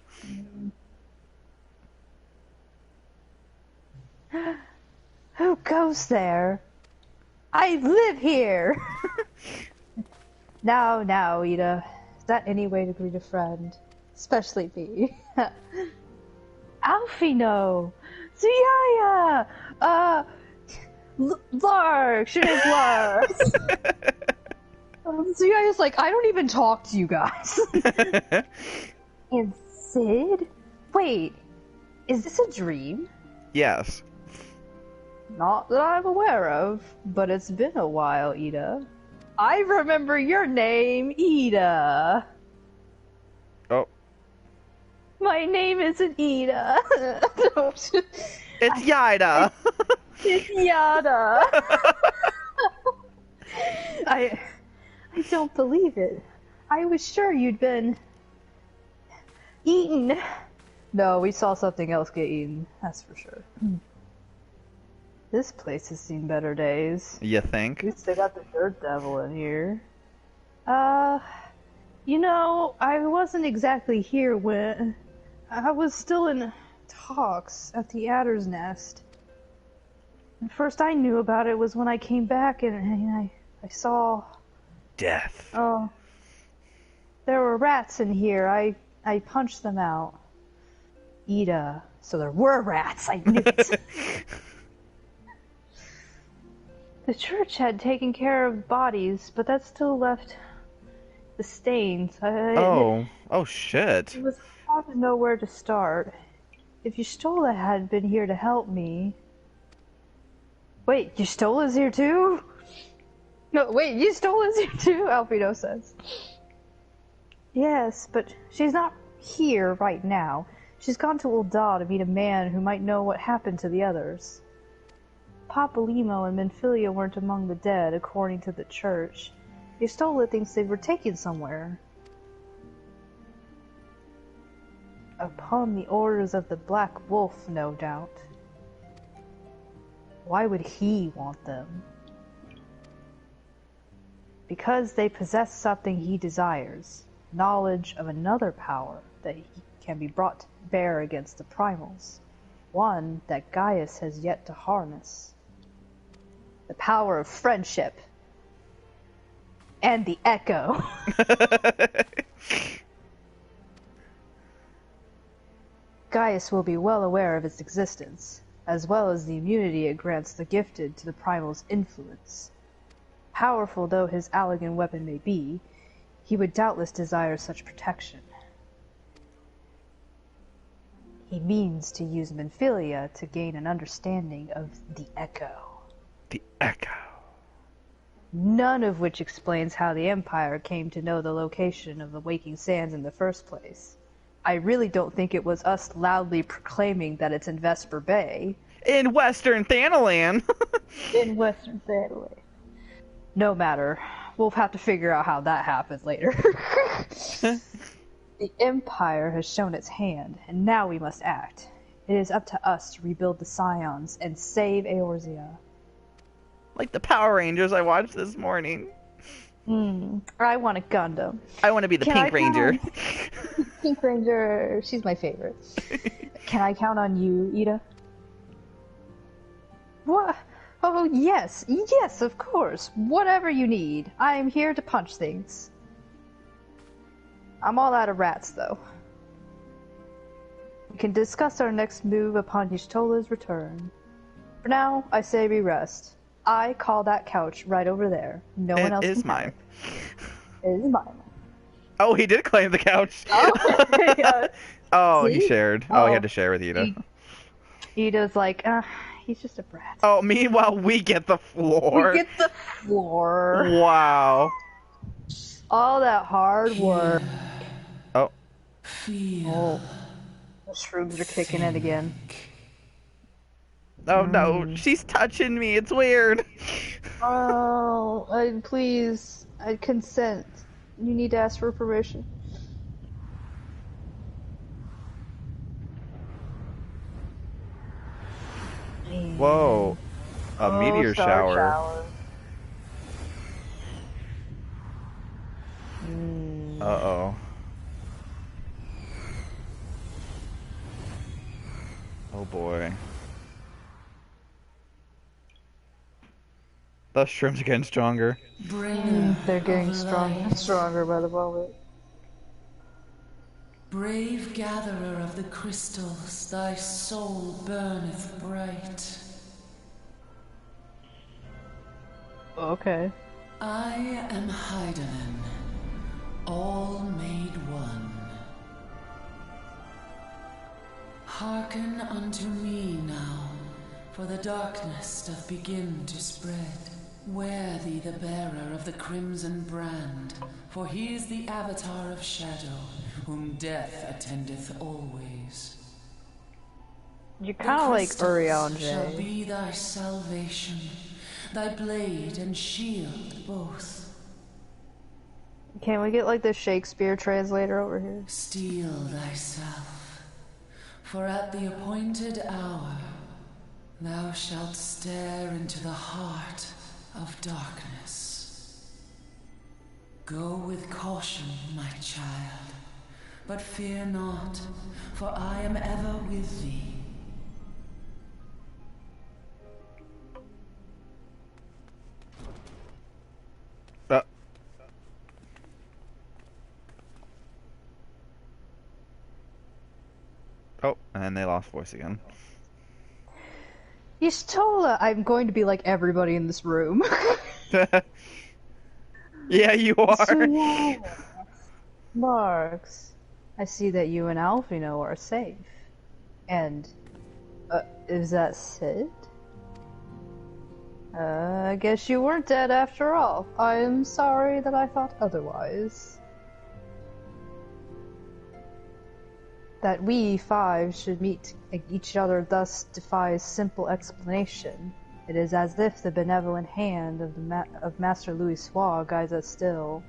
Who goes there? I live here! Now, Ida. Is that any way to greet a friend? Especially me. Alfino! Zuya! Larx! Your name's Larx! Zuya's like, I don't even talk to you guys. And Sid? Wait, is this a dream? Yes. Not that I'm aware of, but it's been a while, Ida. I remember your name, Ida. Oh. My name isn't Ida. It's Yida! It's Yada. I don't believe it. I was sure you'd been eaten. No, we saw something else get eaten. That's for sure. This place has seen better days. You think? At least they got the Dirt Devil in here. You know, I wasn't exactly here when... I was still in talks at the Adder's Nest. And first I knew about it was when I came back and I saw... Death. Oh. There were rats in here. I punched them out. Ida. So there were rats. I knew it. The church had taken care of bodies, but that still left the stains. Oh shit. It was hard to know where to start. If Y'shtola had been here to help me... Wait, Y'shtola's here too? No, wait, Y'shtola's here too, Alfredo says. Yes, but she's not here right now. She's gone to Ul'dah to meet a man who might know what happened to the others. Papa Limo and Minfilia weren't among the dead, according to the church. Y'shtola thinks they were taken somewhere. Upon the orders of the Black Wolf, no doubt. Why would he want them? Because they possess something he desires. Knowledge of another power that can be brought to bear against the primals. One that Gaius has yet to harness. The power of friendship. And the echo. Gaius will be well aware of its existence, as well as the immunity it grants the gifted to the primal's influence. Powerful though his Allagan weapon may be, he would doubtless desire such protection. He means to use Minfilia to gain an understanding of the echo. The echo. None of which explains how the Empire came to know the location of the Waking Sands in the first place. I really don't think it was us loudly proclaiming that it's in Vesper Bay. In Western Thanalan! In Western Thanalan. No matter. We'll have to figure out how that happened later. The Empire has shown its hand, and now we must act. It is up to us to rebuild the Scions and save Eorzea. Like the Power Rangers I watched this morning. I want a Gundam. I want to be the Pink Ranger. Pink Ranger, she's my favorite. Can I count on you, Ida? What? Oh, yes, of course. Whatever you need. I am here to punch things. I'm all out of rats, though. We can discuss our next move upon Y'shtola's return. For now, I say we rest. I call that couch right over there. No one else is can mine. It is mine. Oh, he did claim the couch. Oh, yeah. Oh, See? he shared. Oh, he had to share with Ida. Ida's like, he's just a brat. Oh, meanwhile, we get the floor. We get the floor. Wow. All that hard work. Oh. Oh. The shrooms are kicking in again. Oh no, she's touching me. It's weird. Oh, please. I consent. You need to ask for permission. Whoa. A meteor shower. Uh-oh. Oh boy. Those shrooms are getting stronger. They're getting stronger and stronger by the moment. Brave gatherer of the crystals, thy soul burneth bright. Okay. I am Heidelin, all made one. Hearken unto me now, for the darkness doth begin to spread. Wear thee the bearer of the crimson brand, for he is the avatar of shadow, whom death attendeth always. You're kind of like Crystals shall Urianger. be thy salvation, thy blade and shield both. Can we get like the Shakespeare translator over here? Steel thyself, for at the appointed hour thou shalt stare into the heart of darkness. Go with caution, my child, but fear not, for I am ever with thee. Oh, and they lost voice again. Y'shtola, I'm going to be like everybody in this room. Yeah, you are. So, yeah. Larx, I see that you and Alfino are safe. And, is that Sid? I guess you weren't dead after all. I am sorry that I thought otherwise. That we five should meet each other thus defies simple explanation. It is as if the benevolent hand of Master Louis Soir guides us still.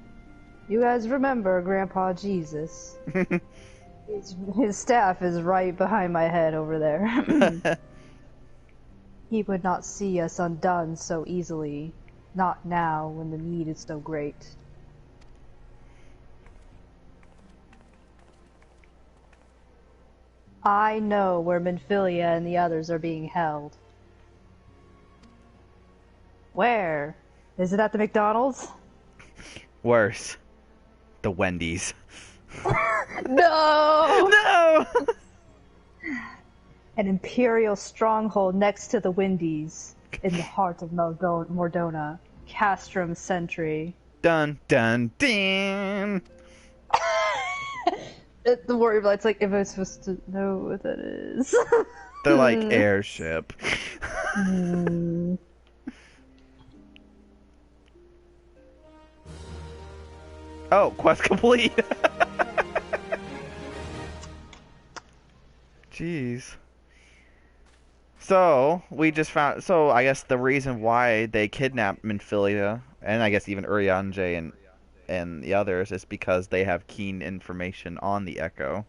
You guys remember Grandpa Jesus? His staff is right behind my head over there. He would not see us undone so easily. Not now, when the need is so great. I know where Minfilia and the others are being held. Where? Is it at the McDonald's? Worse. The Wendy's. No! No! An Imperial stronghold next to the Wendy's, in the heart of Mordona. Castrum Sentry. Dun dun dun! The Warrior Blight's like, if I was supposed to know what that is. They're like airship. Oh, quest complete! Jeez. So, we just found... So, I guess the reason why they kidnapped Minfilia, and I guess even Urianger and the others, is because they have keen information on the Echo.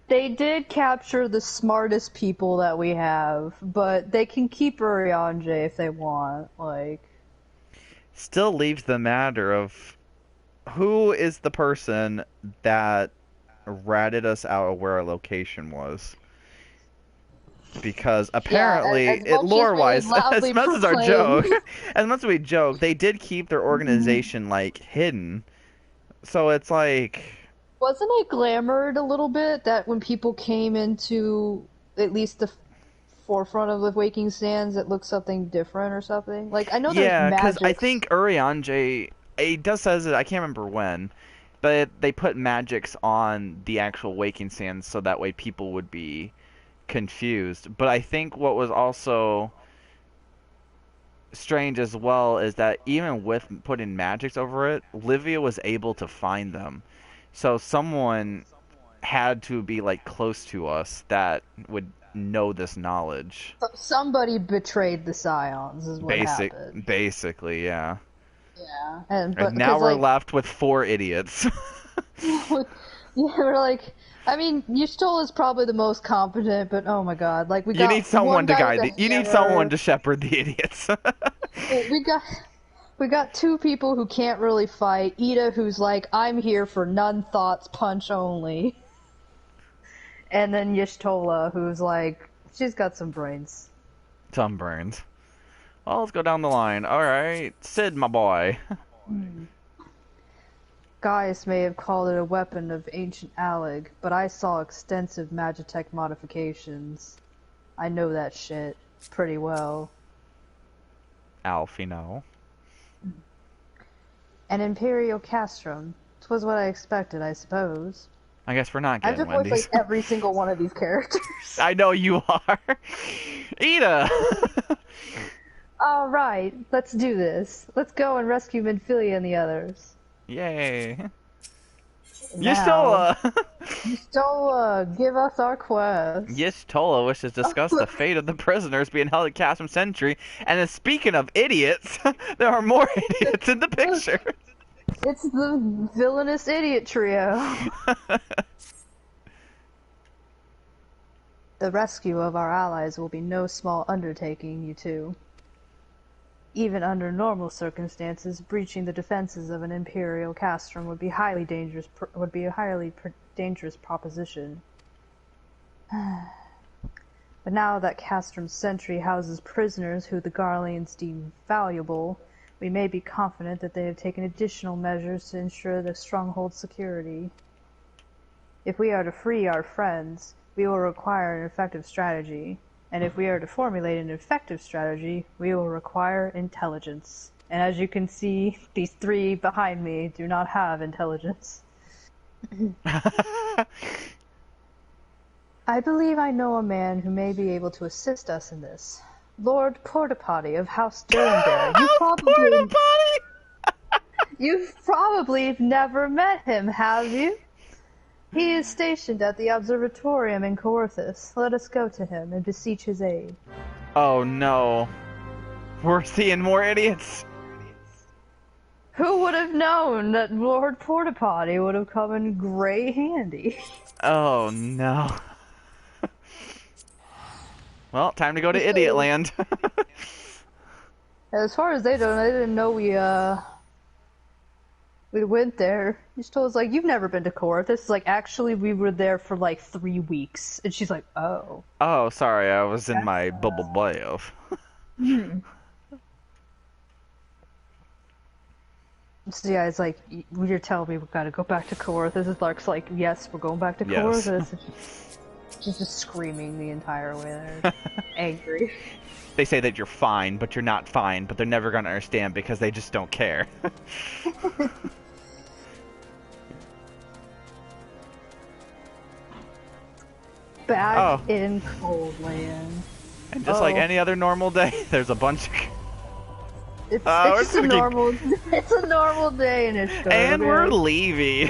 They did capture the smartest people that we have, but they can keep Urianger if they want, like... still leaves the matter of who is the person that ratted us out of where our location was. Because apparently, as much as we lore-wise, loudly as much as our proclaim- joke, as much as we joke, they did keep their organization like hidden. So it's like, Wasn't it glamored a little bit that when people came into at least the forefront of the Waking Sands, it looked something different or something? Like, I know yeah, there's because I magic. think Urianger, it does says it. I can't remember when, but they put magics on the actual Waking Sands so that way people would be confused. But I think what was also strange as well is that even with putting magics over it, Livia was able to find them. So someone had to be like close to us that would know this knowledge. Somebody betrayed the Scions, is what happened. Basically, yeah. Yeah. And But now we're like, left with 4 idiots. yeah, we're like, I mean, Y'shtola is probably the most competent, but oh my god, like we You got need someone one to guy guide. with a You need hammer. someone to shepherd the idiots. We got 2 people who can't really fight. Ida, who's like, I'm here for none thoughts, punch only. And then Y'shtola, who's like, she's got some brains. Some brains. Well, let's go down the line. All right, Sid, my boy. Gaius may have called it a weapon of ancient Alleg, but I saw extensive Magitech modifications. I know that shit pretty well. Alfie, no. An Imperial Castrum. 'Twas what I expected, I suppose. I guess we're not I've getting voiced Wendy's. like every single one of these characters. I know you are. Ida! Alright, let's do this. Let's go and rescue Minfilia and the others. Yay. Now, Y'shtola! Y'shtola, give us our quest. Y'shtola wishes to discuss the fate of the prisoners being held at Chasm Sentry. And then speaking of idiots, there are more idiots in the picture. It's the villainous idiot trio. The rescue of our allies will be no small undertaking, you two. Even under normal circumstances, breaching the defenses of an Imperial castrum would be a highly dangerous proposition. But now that Castrum's sentry houses prisoners who the Garleans deem valuable, we may be confident that they have taken additional measures to ensure the stronghold's security. If we are to free our friends, we will require an effective strategy. And if we are to formulate an effective strategy, we will require intelligence. And as you can see, these 3 behind me do not have intelligence. I believe I know a man who may be able to assist us in this. Lord Portapotty of House Durandare. You've probably never met him, have you? He is stationed at the observatorium in Coerthus. Let us go to him and beseech his aid. Oh no. We're seeing more idiots. Who would have known that Lord Portapotty would have come in great handy? Oh no. Well, time to go to Idiot Land. As far as they didn't know we went there. She told us, like, you've never been to Coerthus. It's like, actually, we were there for like 3 weeks. And she's like, oh. Oh, sorry, I was in my bubble bio. So yeah, it's like, you're telling me we've got to go back to Coerthus. And Lark's like, yes, we're going back to Coerthus. She's just screaming the entire way there. Angry. They say that you're fine, but you're not fine, but they're never going to understand because they just don't care. Back in Coldland. And just like any other normal day, there's a bunch of... It's just a normal... It's a normal day in Ishtar. And we're leaving.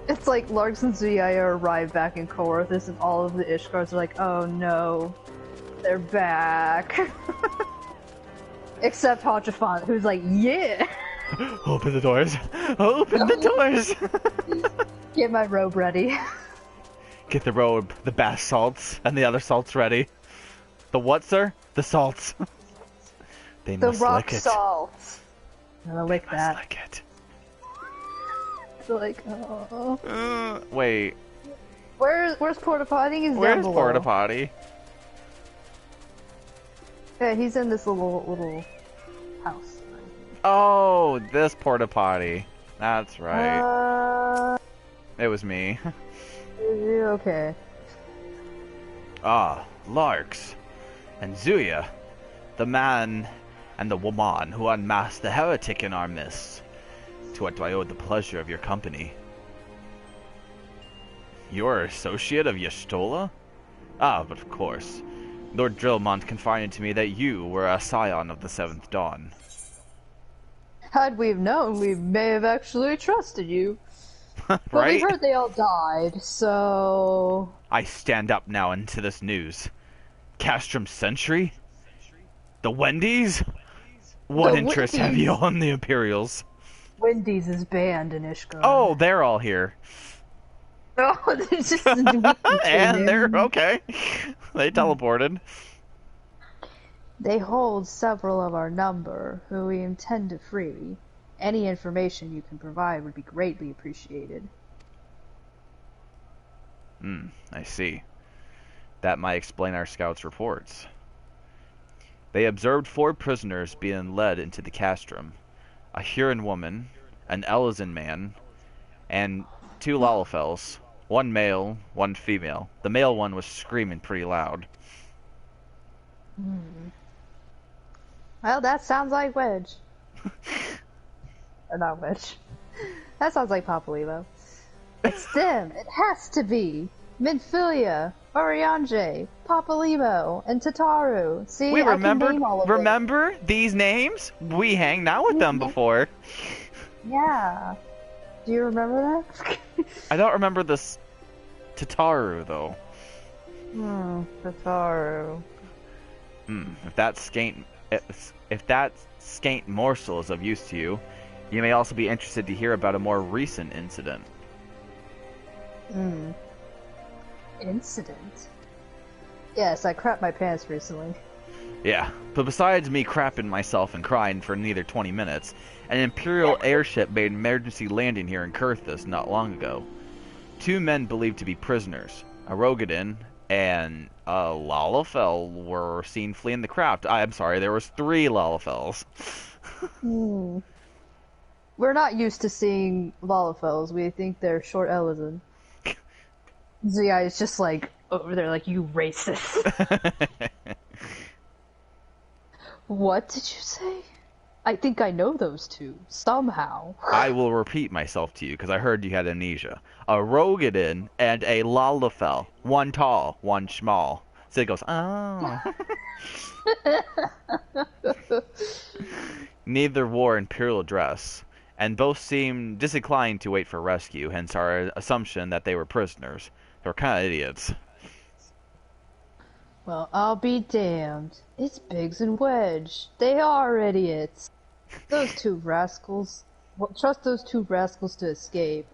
It's like Larx and Zuya arrive back in Coerthus and all of the Ishgars are like, oh no, they're back. Except Hachafant, who's like, yeah! Open the doors! Open the doors! Get my robe ready. Get the robe, the bath salts, and the other salts ready. The what, sir? The salts. They The must rock lick it. salt. I'm gonna lick They that. must lick it. Like, oh. Wait. Where's Porta Potty? He's down Where's below. Porta Potty? Yeah, he's in this little house. Oh, this Porta Potty. That's right. It was me. Okay. Ah, Larx and Zuya, the man and the woman who unmasked the heretic in our midst. To what do I owe the pleasure of your company? You're an associate of Y'shtola? Ah, but of course. Lord Drillmont confided to me that you were a scion of the Seventh Dawn. Had we known, we may have actually trusted you. Right? But we heard they all died, so... I stand up now into this news. Castrum Sentry? The Wendy's? What The interest have Wendy's. you on the Imperials? Wendy's is banned in Ishgard. Oh, they're all here. Oh, they're just... And they're okay. They teleported. They hold several of our number, who we intend to free. Any information you can provide would be greatly appreciated. I see. That might explain our scouts' reports. They observed 4 prisoners being led into the castrum. A Huron woman, an Elizan man, and 2 Lalafels. 1 male, 1 female. The male one was screaming pretty loud. Well, that sounds like Wedge. Or not Wedge. That sounds like Papalymo. It's them. It has to be. Minfilia, Oriange, Papalymo, and Tataru. See, We I can name all of them. remember these names? We hanged out with them before. Yeah. Do you remember that? I don't remember this Tataru though. Tataru. If that scant morsel is of use to you, you may also be interested to hear about a more recent incident. Incident? Yes, I crapped my pants recently. Yeah, but besides me crapping myself and crying for neither 20 minutes, an Imperial airship made an emergency landing here in Kurthus not long ago. 2 men believed to be prisoners, a Rogadin and a Lalafell, were seen fleeing the craft. I'm sorry, there was 3 Lalafells. We're not used to seeing Lalafels. We think they're short Elizan. Zuya is just like over there like, you racist. What did you say? I think I know those 2. Somehow. I will repeat myself to you, because I heard you had amnesia. A Rogadin and a Lalafell. 1 tall, 1 small. So it goes, oh. Neither wore Imperial dress, and both seemed disinclined to wait for rescue, hence our assumption that they were prisoners. They were kind of idiots. Well, I'll be damned. It's Biggs and Wedge. They are idiots. Those 2 rascals. Well, trust those 2 rascals to escape.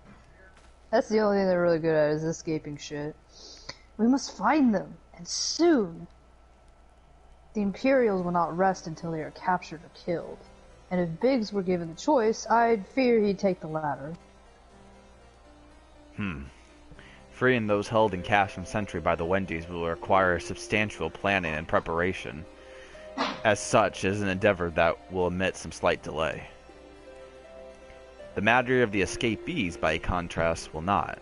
That's the only thing they're really good at, is escaping shit. We must find them, and soon. The Imperials will not rest until they are captured or killed. And if Biggs were given the choice, I'd fear he'd take the latter. Freeing those held in Castrum Sentry by the Wendy's will require substantial planning and preparation. As such, it is an endeavor that will admit some slight delay. The matter of the escapees, by contrast, will not.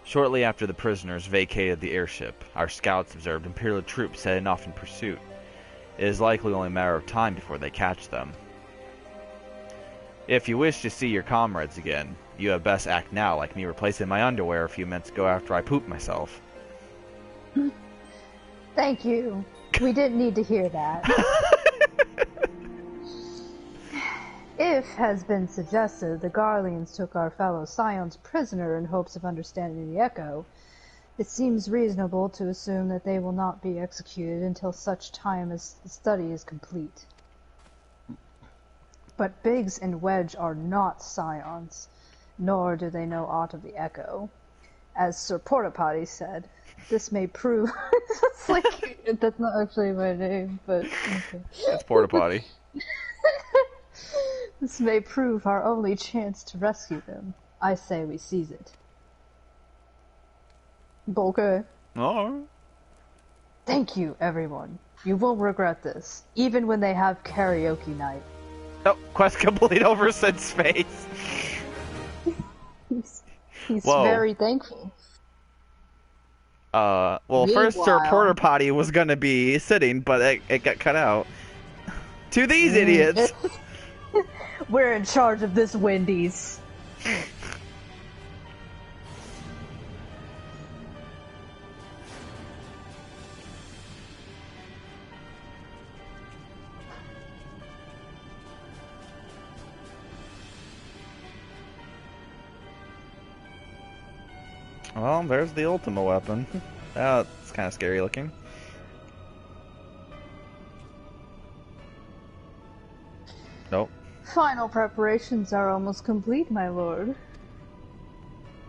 Shortly after the prisoners vacated the airship, our scouts observed Imperial troops heading off in pursuit. It is likely only a matter of time before they catch them. If you wish to see your comrades again, you had best act now like me replacing my underwear a few minutes ago after I pooped myself. Thank you. We didn't need to hear that. If has been suggested, the Garleans took our fellow Scions prisoner in hopes of understanding the Echo. It seems reasonable to assume that they will not be executed until such time as the study is complete. But Biggs and Wedge are not Scions, nor do they know aught of the Echo. As Sir Portapotty said, this may prove... It's like, that's not actually my name, but... Okay. It's Porta Potty. This may prove our only chance to rescue them. I say we seize it. Okay. Oh. Thank you, everyone. You won't regret this, even when they have karaoke night. Oh, quest complete over Sid's face. He's Whoa. very thankful. Well, first Sir Porta Potty was gonna be sitting, but it got cut out. To these idiots! We're in charge of this Wendy's. Well, there's the ultimate weapon. Oh, it's kind of scary looking. Nope. Final preparations are almost complete, my lord.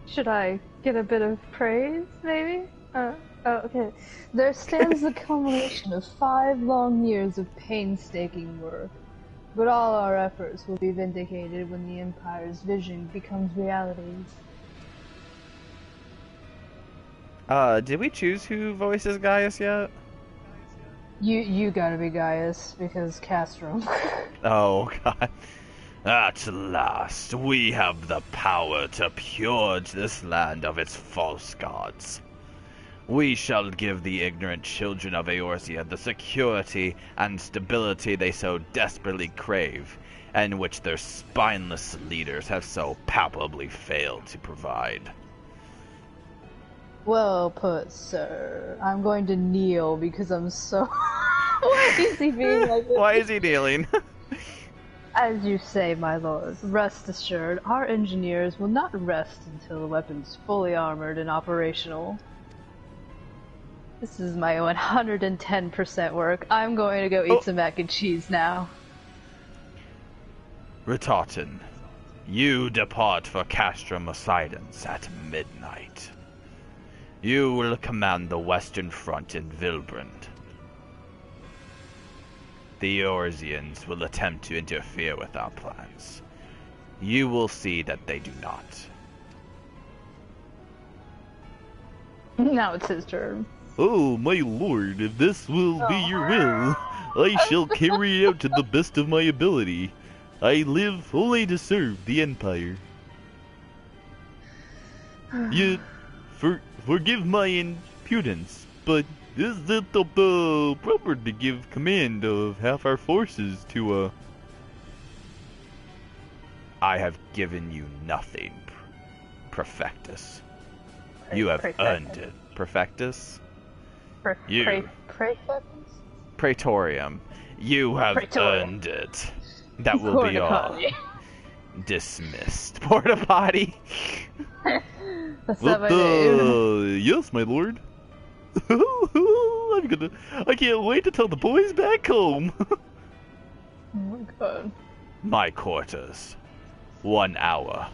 Should I get a bit of praise, maybe? Okay. There stands the culmination of 5 long years of painstaking work. But all our efforts will be vindicated when the Empire's vision becomes reality. Did we choose who voices Gaius yet? You gotta be Gaius, because Castro. Oh, God. At last, we have the power to purge this land of its false gods. We shall give the ignorant children of Eorzea the security and stability they so desperately crave, and which their spineless leaders have so palpably failed to provide. Well put, sir. I'm going to kneel because I'm so... Why is he being like this? Why is he kneeling? As you say, my lord, rest assured, our engineers will not rest until the weapon's fully armored and operational. This is my 110% work. I'm going to go eat some mac and cheese now. Retartan, you depart for Castrum Poseidons at midnight. You will command the Western Front in Vilbrand. The Eorzeans will attempt to interfere with our plans. You will see that they do not. Now it's his turn. Oh, my lord, if this will be your will, I shall carry it out to the best of my ability. I live only to serve the Empire. Yet, forgive my impudence, but is it proper to give command of half our forces to, I have given you nothing, Perfectus. You have earned it. Perfectus? You. Praetorium. You have earned it. That will be all. Dismissed. Porta Potty. That's not my name. Yes, my lord. I can't wait to tell the boys back home. Oh my god. My quarters. 1 hour.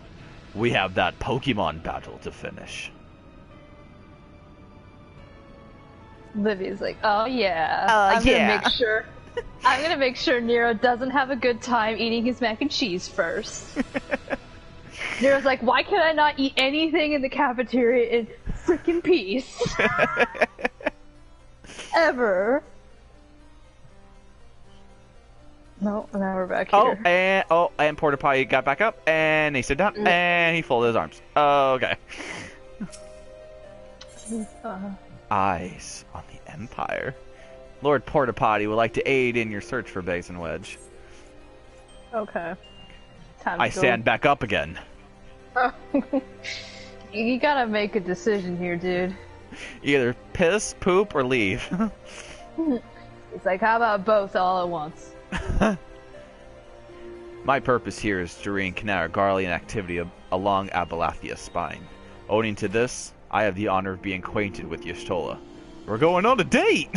We have that Pokemon battle to finish. Livy's like, oh yeah. I'm gonna make sure Nero doesn't have a good time eating his mac and cheese first. Nero's like, why can I not eat anything in the cafeteria in freaking peace? Ever. No, now we're back here. And Porta Potty got back up, and he sit down, and he folded his arms. Okay. Eyes on the Empire. Lord Porta Potty would like to aid in your search for Basin Wedge. Okay. I stand back up again. You gotta make a decision here, dude. Either piss, poop, or leave. It's like, how about both all at once? My purpose here is to reencounter Garlean activity along Abalathia's spine. Owing to this, I have the honor of being acquainted with Y'shtola. We're going on a date!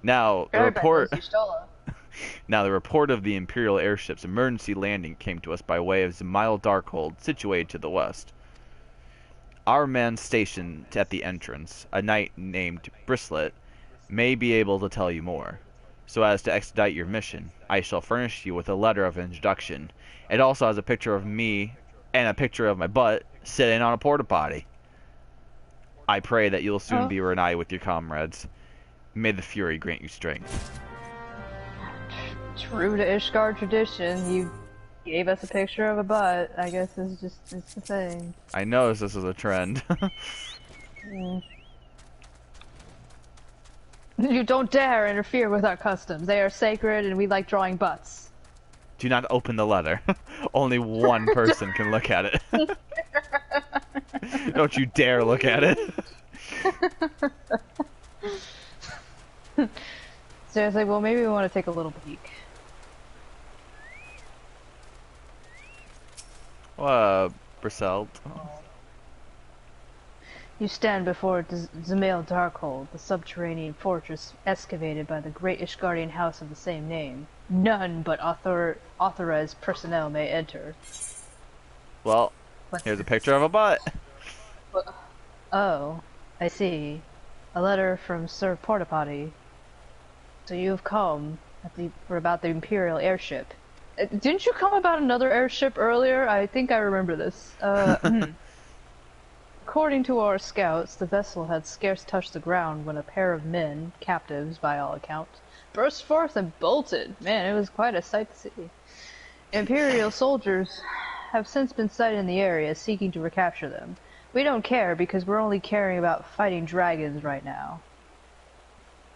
Now, the report of the Imperial airship's emergency landing came to us by way of Zemile Darkhold, situated to the west. Our man stationed at the entrance, a knight named Bristlet, may be able to tell you more. So as to expedite your mission, I shall furnish you with a letter of introduction. It also has a picture of me and a picture of my butt sitting on a porta potty. I pray that you'll soon be reunited with your comrades. May the Fury grant you strength. True to Ishgard tradition, you gave us a picture of a butt. I guess it's the thing. I noticed this is a trend. You don't dare interfere with our customs. They are sacred and we like drawing butts. Do not open the letter. Only one person can look at it. Don't you dare look at it. So I was like, well, maybe we want to take a little peek. Briselt. You stand before Zemail Darkhold, the subterranean fortress excavated by the great Ishgardian house of the same name. None but authorized personnel may enter. Well, here's a picture of a butt. Oh, I see. A letter from Sir Portapotty. So you have come about the Imperial airship. Didn't you come about another airship earlier? I think I remember this. According to our scouts, the vessel had scarce touched the ground when a pair of men, captives by all accounts, burst forth and bolted. Man, it was quite a sight to see. Imperial soldiers have since been sighted in the area, seeking to recapture them. We don't care, because we're only caring about fighting dragons right now.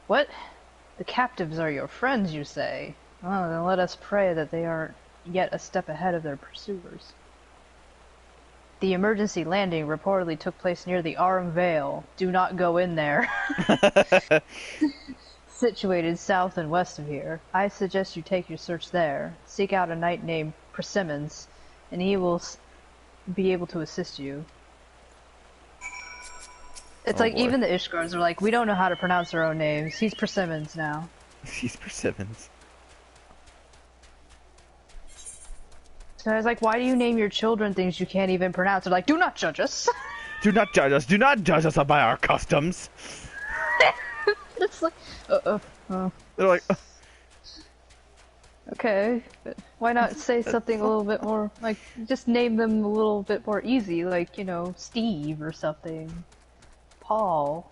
What? The captives are your friends, you say? Well, then let us pray that they aren't yet a step ahead of their pursuers. The emergency landing reportedly took place near the Arum Vale. Do not go in there. Situated south and west of here. I suggest you take your search there. Seek out a knight named Persimmons, and he will be able to assist you. It's like, boy. Even the Ishgars are like, we don't know how to pronounce our own names. He's Persimmons now. He's Persimmons. So I was like, why do you name your children things you can't even pronounce? They're like, do not judge us. Do not judge us. Do not judge us by our customs. It's like, They're like, okay, but why not say something a little bit more, like, just name them a little bit more easy, like, you know, Steve or something. Paul,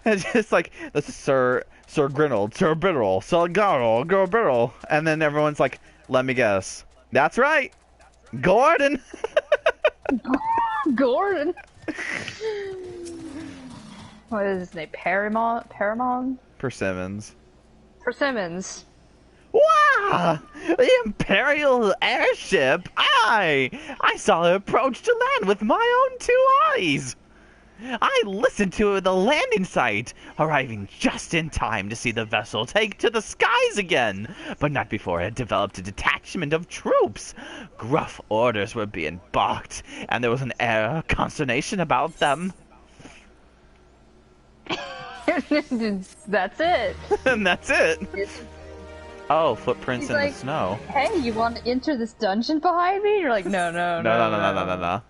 It's just like, this is Sir Grinold, Sir Bitterl, Sir Garl, Bitterl, and then everyone's like, let me guess. That's right! Gordon! Gordon! What is his name? Paramon? Persimmons. Persimmons. Wow! The Imperial airship! I saw it approach to land with my own 2 eyes! I listened to the landing site, arriving just in time to see the vessel take to the skies again, but not before it had developed a detachment of troops. Gruff orders were being barked, and there was an air of consternation about them. That's it. And that's it. Oh, footprints in the snow. Hey, you want to enter this dungeon behind me? You're like, no. No.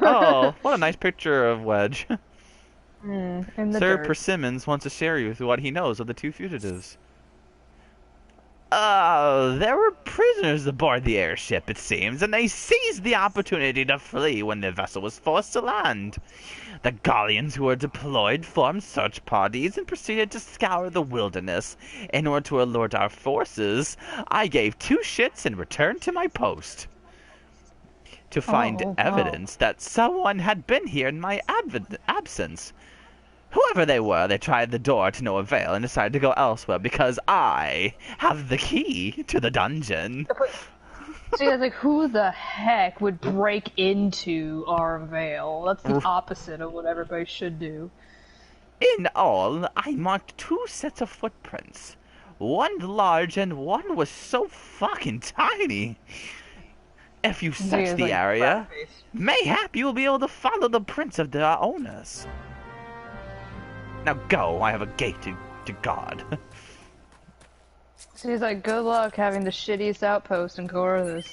Oh, what a nice picture of Wedge. Sir Persimmons wants to share with you what he knows of the 2 fugitives. There were prisoners aboard the airship, it seems, and they seized the opportunity to flee when the vessel was forced to land. The Gallians who were deployed formed search parties and proceeded to scour the wilderness. In order to alert our forces, I gave 2 shits and returned to my post. To find evidence that someone had been here in my absence. Whoever they were, they tried the door to no avail and decided to go elsewhere because I have the key to the dungeon. So yeah, like, who the heck would break into our veil? That's the opposite of what everybody should do. In all, I marked 2 sets of footprints. One large and one was so fucking tiny. If you search the area, mayhap you will be able to follow the prints of their owners. Now go, I have a gate to guard. So he's like, good luck having the shittiest outpost in Corvus.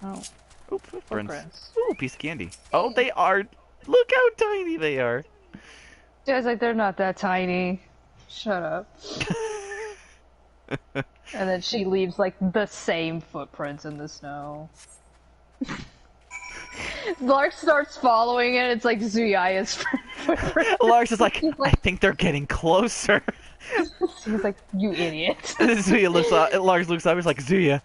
Oh. Oh, footprints. Footprints. Ooh, piece of candy. Oh, they are. Look how tiny they are. Dad's like, they're not that tiny. Shut up. And then she leaves, like, the same footprints in the snow. Larx starts following it, it's like Zuya's footprint. Larx is like, I think they're getting closer. He's like, you idiot. Zuya looks up, Larx looks up, he's like, Zuya,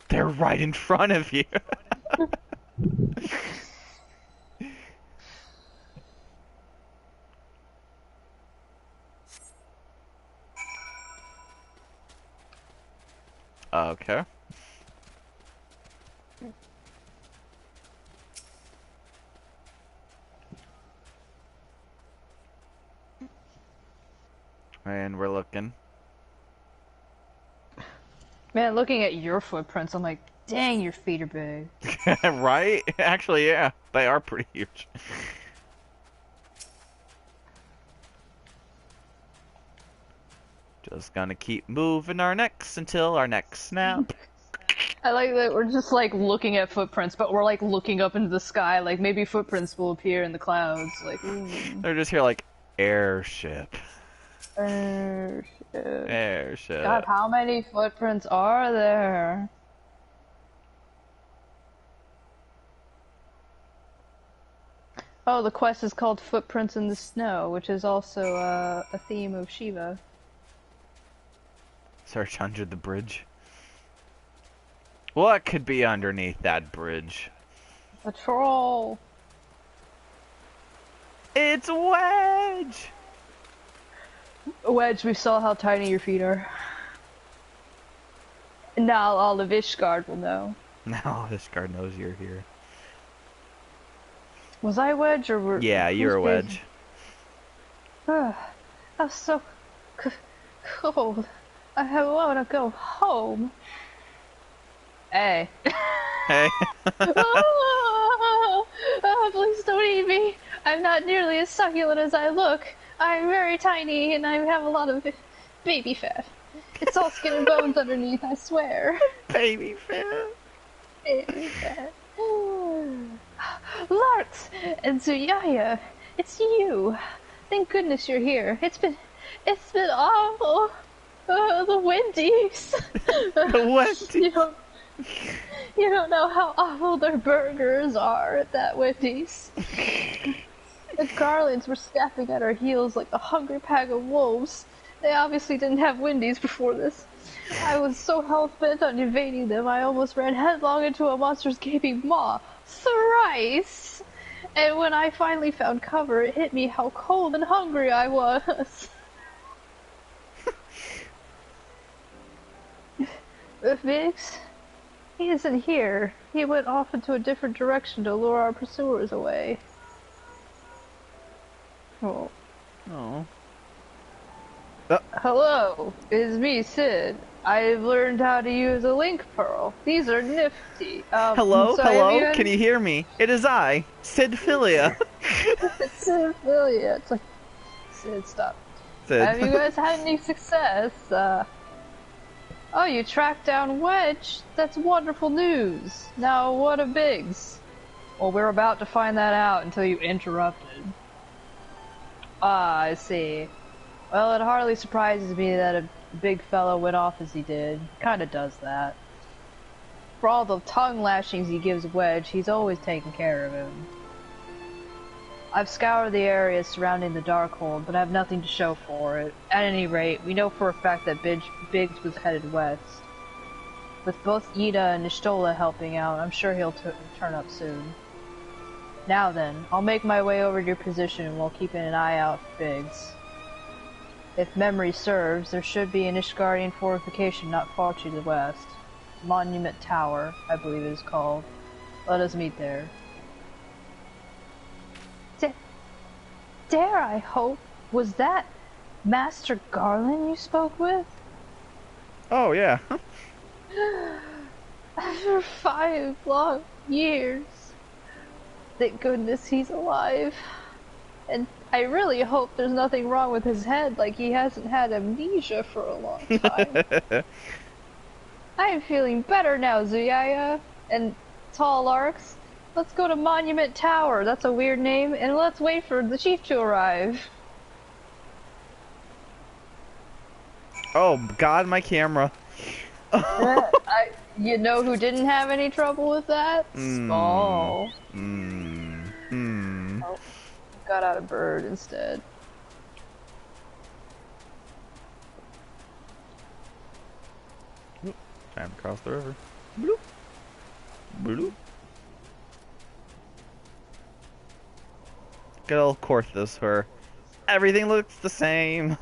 they're right in front of you. Okay. And we're looking. Man, looking at your footprints, I'm like, dang, your feet are big. Right? Actually, yeah. They are pretty huge. Just gonna keep moving our necks until our necks snap. I like that we're just like looking at footprints, but we're like looking up into the sky, like maybe footprints will appear in the clouds, like, ooh. They're just here like, airship. Airship. Airship. God, how many footprints are there? Oh, the quest is called Footprints in the Snow, which is also a theme of Shiva. Search under the bridge. What could be underneath that bridge? A troll. It's Wedge! Wedge, we saw how tiny your feet are. Now all of Ishgard will know. Now Ishgard knows you're here. Was I Wedge or were... Yeah, you're a Wedge. I'm so cold. I want to go home. Hey. Hey. Please don't eat me. I'm not nearly as succulent as I look. I'm very tiny and I have a lot of baby fat. It's all skin and bones underneath, I swear. Baby fat. Baby fat. Larx and Zuya, it's you. Thank goodness you're here. It's been awful. The Wendy's. The Wendy's. You don't know how awful their burgers are at that Wendy's. The Garlands were snapping at our heels like a hungry pack of wolves. They obviously didn't have Wendy's before this. I was so hell-bent on evading them, I almost ran headlong into a monster's gaping maw. Thrice! And when I finally found cover, it hit me how cold and hungry I was. Biggs? He isn't here. He went off into a different direction to lure our pursuers away. Oh. Oh. Hello, it's me, Sid. I've learned how to use a link pearl. These are nifty. Hello? Can you hear me? It is I, Sidphilia. Sidphilia. It's like, Sid, stop. Sid. Have you guys had any success? Oh, you tracked down Wedge? That's wonderful news. Now, what of Biggs? Well, we're about to find that out until you interrupted. Ah, I see. Well, it hardly surprises me that a big fellow went off as he did. Kinda does that. For all the tongue lashings he gives Wedge, he's always taken care of him. I've scoured the areas surrounding the Darkhold, but I have nothing to show for it. At any rate, we know for a fact that Biggs was headed west. With both Ida and Nishtola helping out, I'm sure he'll turn up soon. Now then, I'll make my way over to your position while keeping an eye out for Biggs. If memory serves, there should be an Ishgardian fortification not far to the west. Monument Tower, I believe it is called. Let us meet there. Dare I hope? Was that Master Garland you spoke with? Oh, yeah. After 5 long years. Thank goodness he's alive. And I really hope there's nothing wrong with his head, like he hasn't had amnesia for a long time. I am feeling better now, Zuya. And tall, Larx. Let's go to Monument Tower. That's a weird name. And let's wait for the chief to arrive. Oh God, my camera. You know who didn't have any trouble with that? Small. Oh, got out a bird instead. Time to cross the river. Bloop. Bloop. Good old Corthus, where everything looks the same.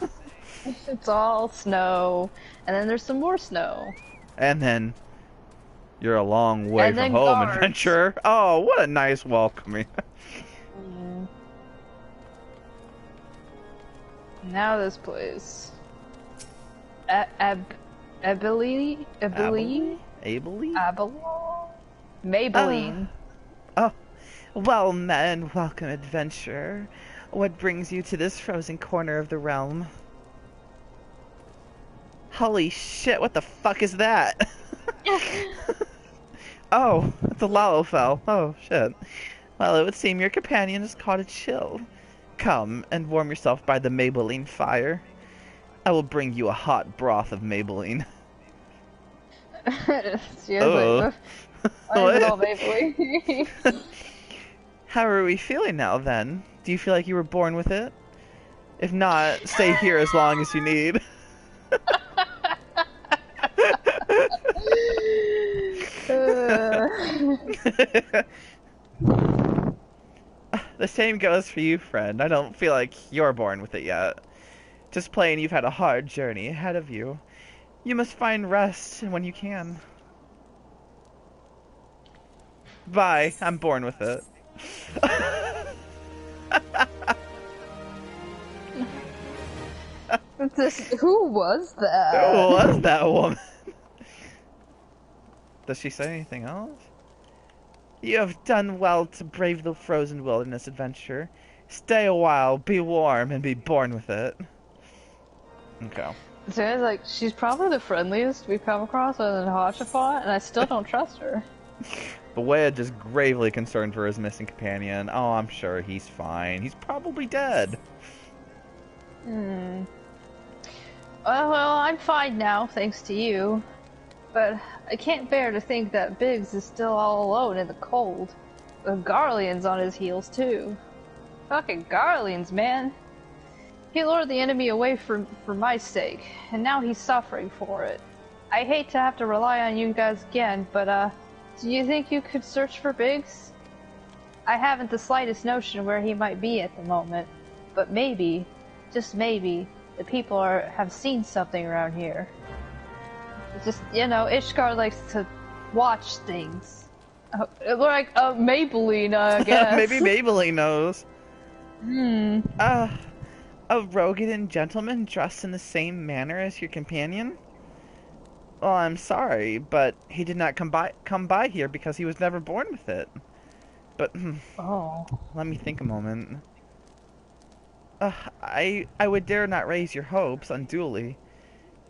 It's all snow, and then there's some more snow. And then you're a long way And from then home, guards. adventurer. Oh, what a nice welcoming. Now this place. Abilene? Maybelline. Oh, well then, welcome, adventurer. What brings you to this frozen corner of the realm? Holy shit, what the fuck is that? Oh, it's a Lalofell. Oh, shit. Well, it would seem your companion has caught a chill. Come and warm yourself by the Maybelline fire. I will bring you a hot broth of Maybelline. Seriously, I love Maybelline. How are we feeling now, then? Do you feel like you were born with it? If not, stay here as long as you need. The same goes for you, friend. I don't feel like you're born with it yet. Just plain you've had a hard journey ahead of you. You must find rest when you can. Bye. I'm born with it. Who was that? Who was that woman? Does she say anything else? You have done well to brave the frozen wilderness, adventure. Stay a while, be warm, and be born with it. Okay. So it's like, she's probably the friendliest we've come across other than Hashafat, and I still don't trust her. Boea just gravely concerned for his missing companion. Oh, I'm sure he's fine. He's probably dead. Well, I'm fine now, thanks to you. But I can't bear to think that Biggs is still all alone in the cold. With Garleans on his heels, too. Fucking Garleans, man. He lured the enemy away for my sake, and now he's suffering for it. I hate to have to rely on you guys again, but, do you think you could search for Biggs? I haven't the slightest notion where he might be at the moment, but maybe, just maybe, the people have seen something around here. It's just, you know, Ishgard likes to watch things. Like, Maybelline, I guess. Maybe Maybelline knows. A Rogadin gentleman dressed in the same manner as your companion? Well, I'm sorry, but he did not come by here because he was never born with it. But, let me think a moment. I would dare not raise your hopes unduly,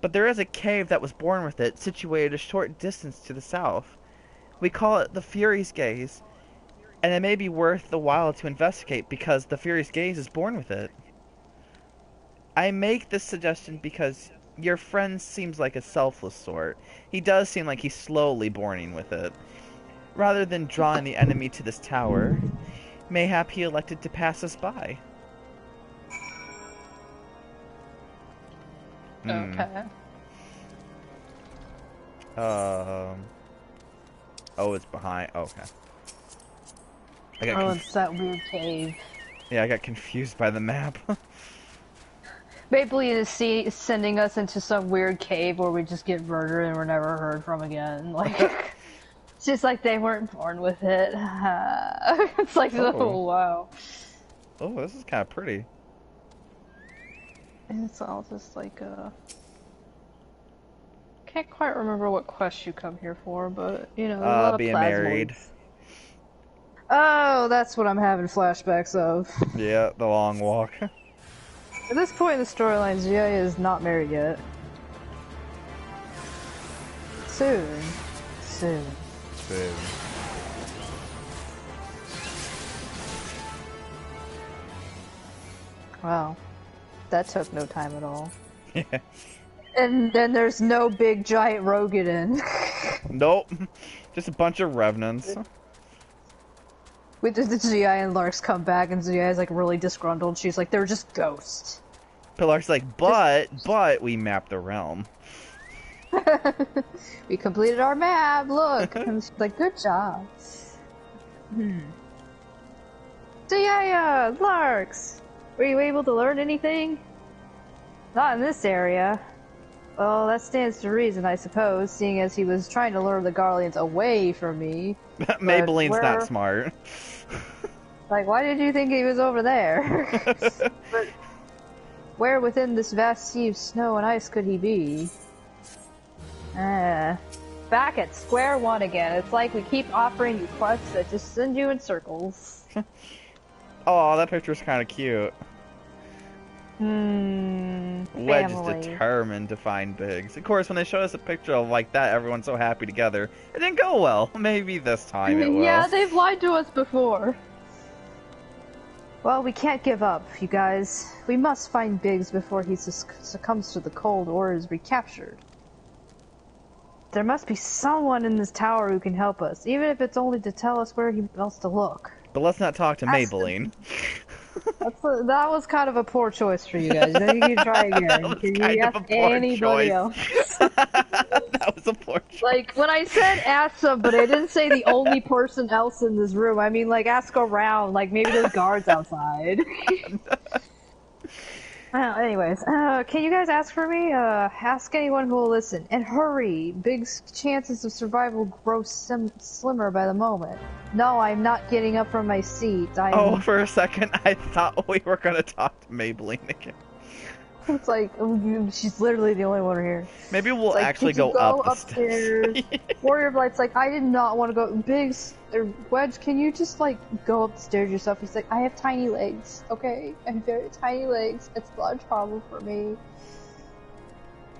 but there is a cave that was born with it, situated a short distance to the south. We call it the Fury's Gaze, and it may be worth the while to investigate because the Fury's Gaze is born with it. I make this suggestion because your friend seems like a selfless sort. He does seem like he's slowly borning with it. Rather than drawing the enemy to this tower, mayhap he elected to pass us by. Okay. Oh, it's behind. Oh, okay. It's that weird cave. Yeah, I got confused by the map. Maybelline is sending us into some weird cave where we just get murdered and we're never heard from again. Like, it's just like they weren't born with it. It's like, oh wow. Oh, this is kind of pretty. And it's all just like, can't quite remember what quest you come here for, but, you know, there's a lot of being plasmoids. married. Oh, that's what I'm having flashbacks of. Yeah, the long walk. At this point in the storyline, Zuya is not married yet. Soon. Soon. Soon. Wow. That took no time at all. Yeah. And then there's no big giant Rogadin. Nope. Just a bunch of revenants. We did the Zuya and Larx come back, and Zuya is like really disgruntled. She's like, they're just ghosts. Pilar's like, but we mapped the realm. We completed our map, look! And she's like, good job. Zuya, Larx! Were you able to learn anything? Not in this area. Well, that stands to reason, I suppose, seeing as he was trying to lure the Garleans away from me. Maybelline's not smart. Like, why did you think he was over there? But where within this vast sea of snow and ice could he be? Back at square one again. It's like we keep offering you quests that just send you in circles. Oh, that picture's kind of cute. Wedge is Family. determined to find Biggs. Of course, when they showed us a picture of like that, everyone's so happy together. It didn't go well. Maybe this time it will. Yeah, they've lied to us before. Well, we can't give up, you guys. We must find Biggs before he succumbs to the cold or is recaptured. There must be someone in this tower who can help us, even if it's only to tell us where else to look. But let's not talk to Maybelline. That was kind of a poor choice for you guys. Then you can try again. Can you ask anybody else? That was a poor choice. Like, when I said ask somebody, I didn't say the only person else in this room. I mean, like, ask around. Like, maybe there's guards outside. Anyways, can you guys ask for me? Ask anyone who will listen. And hurry! Big's chances of survival grow slimmer by the moment. No, I'm not getting up from my seat. Oh, for a second, I thought we were gonna talk to Maybelline again. It's like, she's literally the only one here. Maybe we'll like, actually go up the upstairs. steps. Warrior Blight's like, I did not want to go. Biggs, or Wedge, can you just, like, go up the stairs yourself? He's like, I have tiny legs, okay? I have very tiny legs. It's a large problem for me.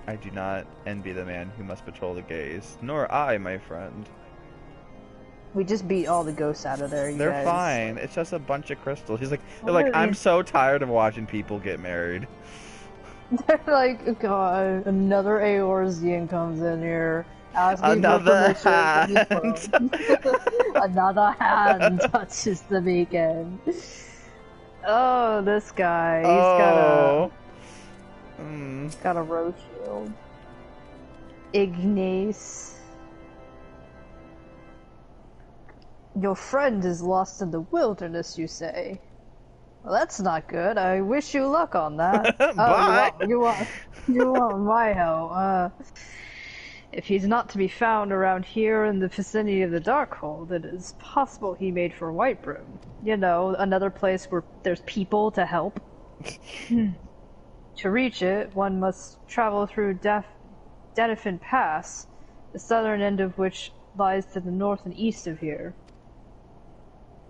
I do not envy the man who must patrol the gaze. Nor I, my friend. We just beat all the ghosts out of there, you They're guys. fine. It's just a bunch of crystals. They're like, I'm so tired of watching people get married. They're like, God, another Eorzean comes in here. Another hand. Another hand touches the beacon. Oh, this guy. He's got a road shield. Ignace. Your friend is lost in the wilderness, you say? Well, that's not good. I wish you luck on that. Bye. You want my help. If he's not to be found around here in the vicinity of the Darkhold, it is possible he made for Whitebroom. You know, another place where there's people to help. To reach it, one must travel through Denifin Pass, the southern end of which lies to the north and east of here.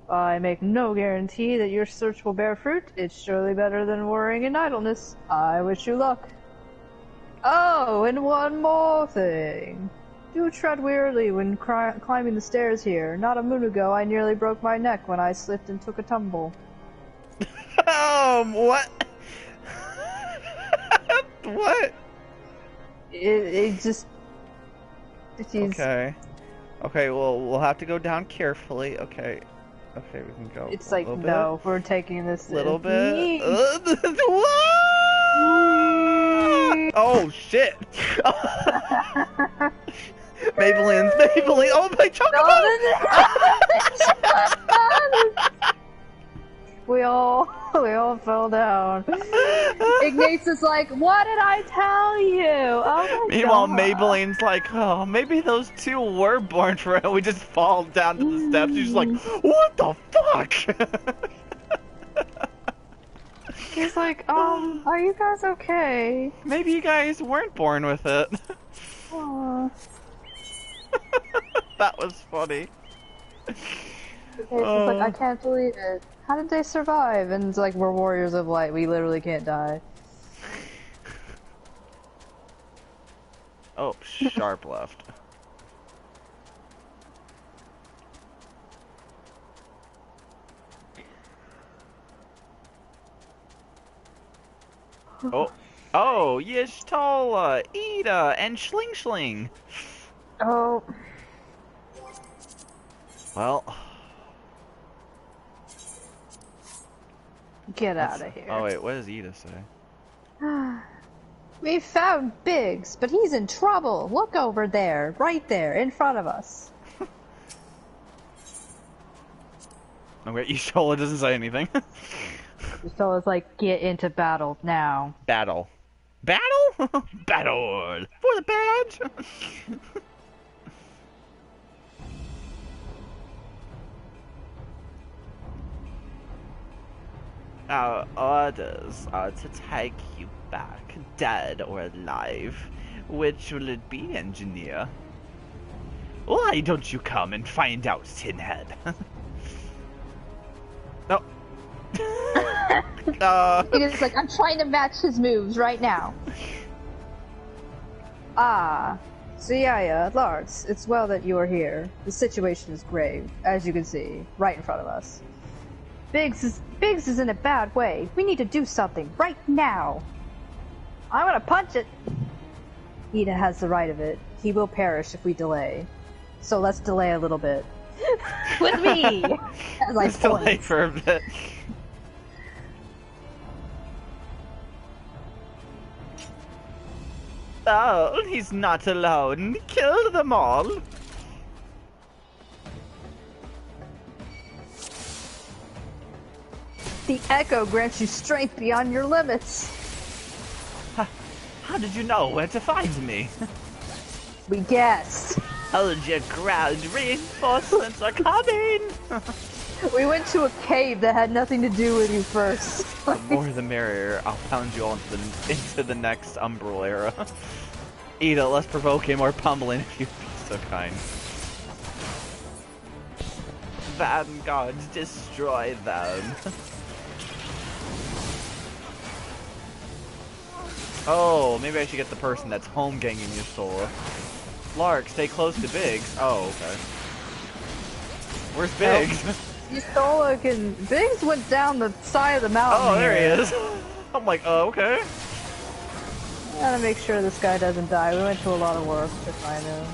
I make no guarantee that your search will bear fruit. It's surely better than worrying in idleness. I wish you luck. Oh, and one more thing. Do tread warily when climbing the stairs here. Not a moon ago, I nearly broke my neck when I slipped and took a tumble. What? What? It just... Okay. Okay, well, we'll have to go down carefully. Okay. Okay, we can go. It's like, no, we're taking this. Little bit. Oh shit! Maybelline! Oh my chocolate! We all fell down. Ignace is like, what did I tell you? Oh my Meanwhile, God. Maybelline's like, oh, maybe those two were born for it. We just fall down to the steps. She's like, what the fuck? He's like, are you guys okay? Maybe you guys weren't born with it. Aww. That was funny. She's like, I can't believe it. How did they survive? And it's like, we're warriors of light. We literally can't die. Oh, sharp left. Oh, oh, Yishtola, Ida, and Schling Schling. Oh. Well, Get out of here. oh wait, what does Ida say? We found Biggs, but he's in trouble. Look over there, right there, in front of us. Okay, Yishtola doesn't say anything. So it's like, get into battle now. Battle. Battle? Battle! For the badge! Our orders are to take you back, dead or alive. Which will it be, engineer? Why don't you come and find out, Tinhead? No. It's like, I'm trying to match his moves right now. Ah, Zuya, Larx, it's well that you are here. The situation is grave, as you can see, right in front of us. Biggs is in a bad way. We need to do something, right now. I'm gonna punch it. Ida has the right of it. He will perish if we delay. So let's delay a little bit. With me! As I delay for a bit. Oh, he's not alone. Kill them all. The echo grants you strength beyond your limits. How did you know where to find me? We guessed. Hold your ground. Reinforcements are coming. We went to a cave that had nothing to do with you first. The more the merrier. I'll pound you all into the next Umbral era. Ida, less provoking, more pummeling if you'd be so kind. Vanguards, destroy them. Oh, maybe I should get the person that's home ganging your soul. Lark, stay close to Biggs. Oh, okay. Where's Biggs? Yustola can... Biggs went down the side of the mountain. Oh, there he is. I'm like, oh, okay. Gotta make sure this guy doesn't die. We went to a lot of work to find him.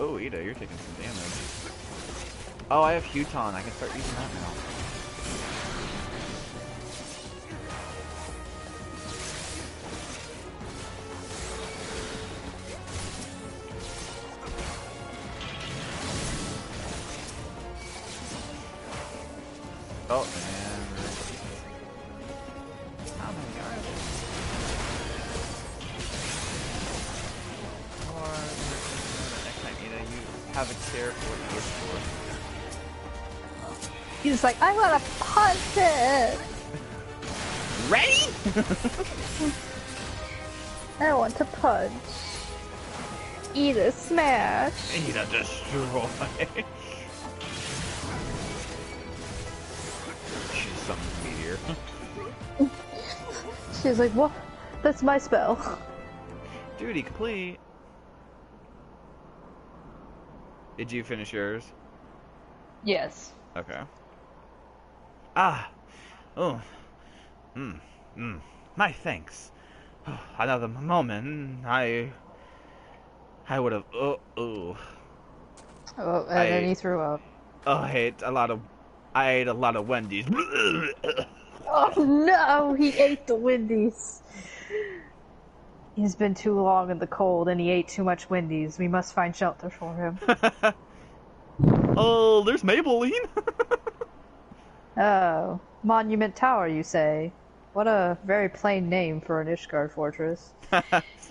Oh, Ida, you're taking some damage. Oh, I have Huton. I can start using that now. Oh, man. How many are there? Next time, Ida, you have a chair for what you wish for. He's like, I wanna punch it! Ready? I want to punch. Eat a smash. Eat a destroy. She's some meteor. She's like, what? That's my spell. Duty complete. Did you finish yours? Yes. Okay. Ah. Oh. My thanks. Another moment, I would have. Oh, and then he threw up. Oh, I ate a lot of Wendy's. Oh no, he ate the Wendy's. He's been too long in the cold and he ate too much Wendy's. We must find shelter for him. Oh, there's Maybelline. Oh, Monument Tower, you say? What a very plain name for an Ishgard fortress.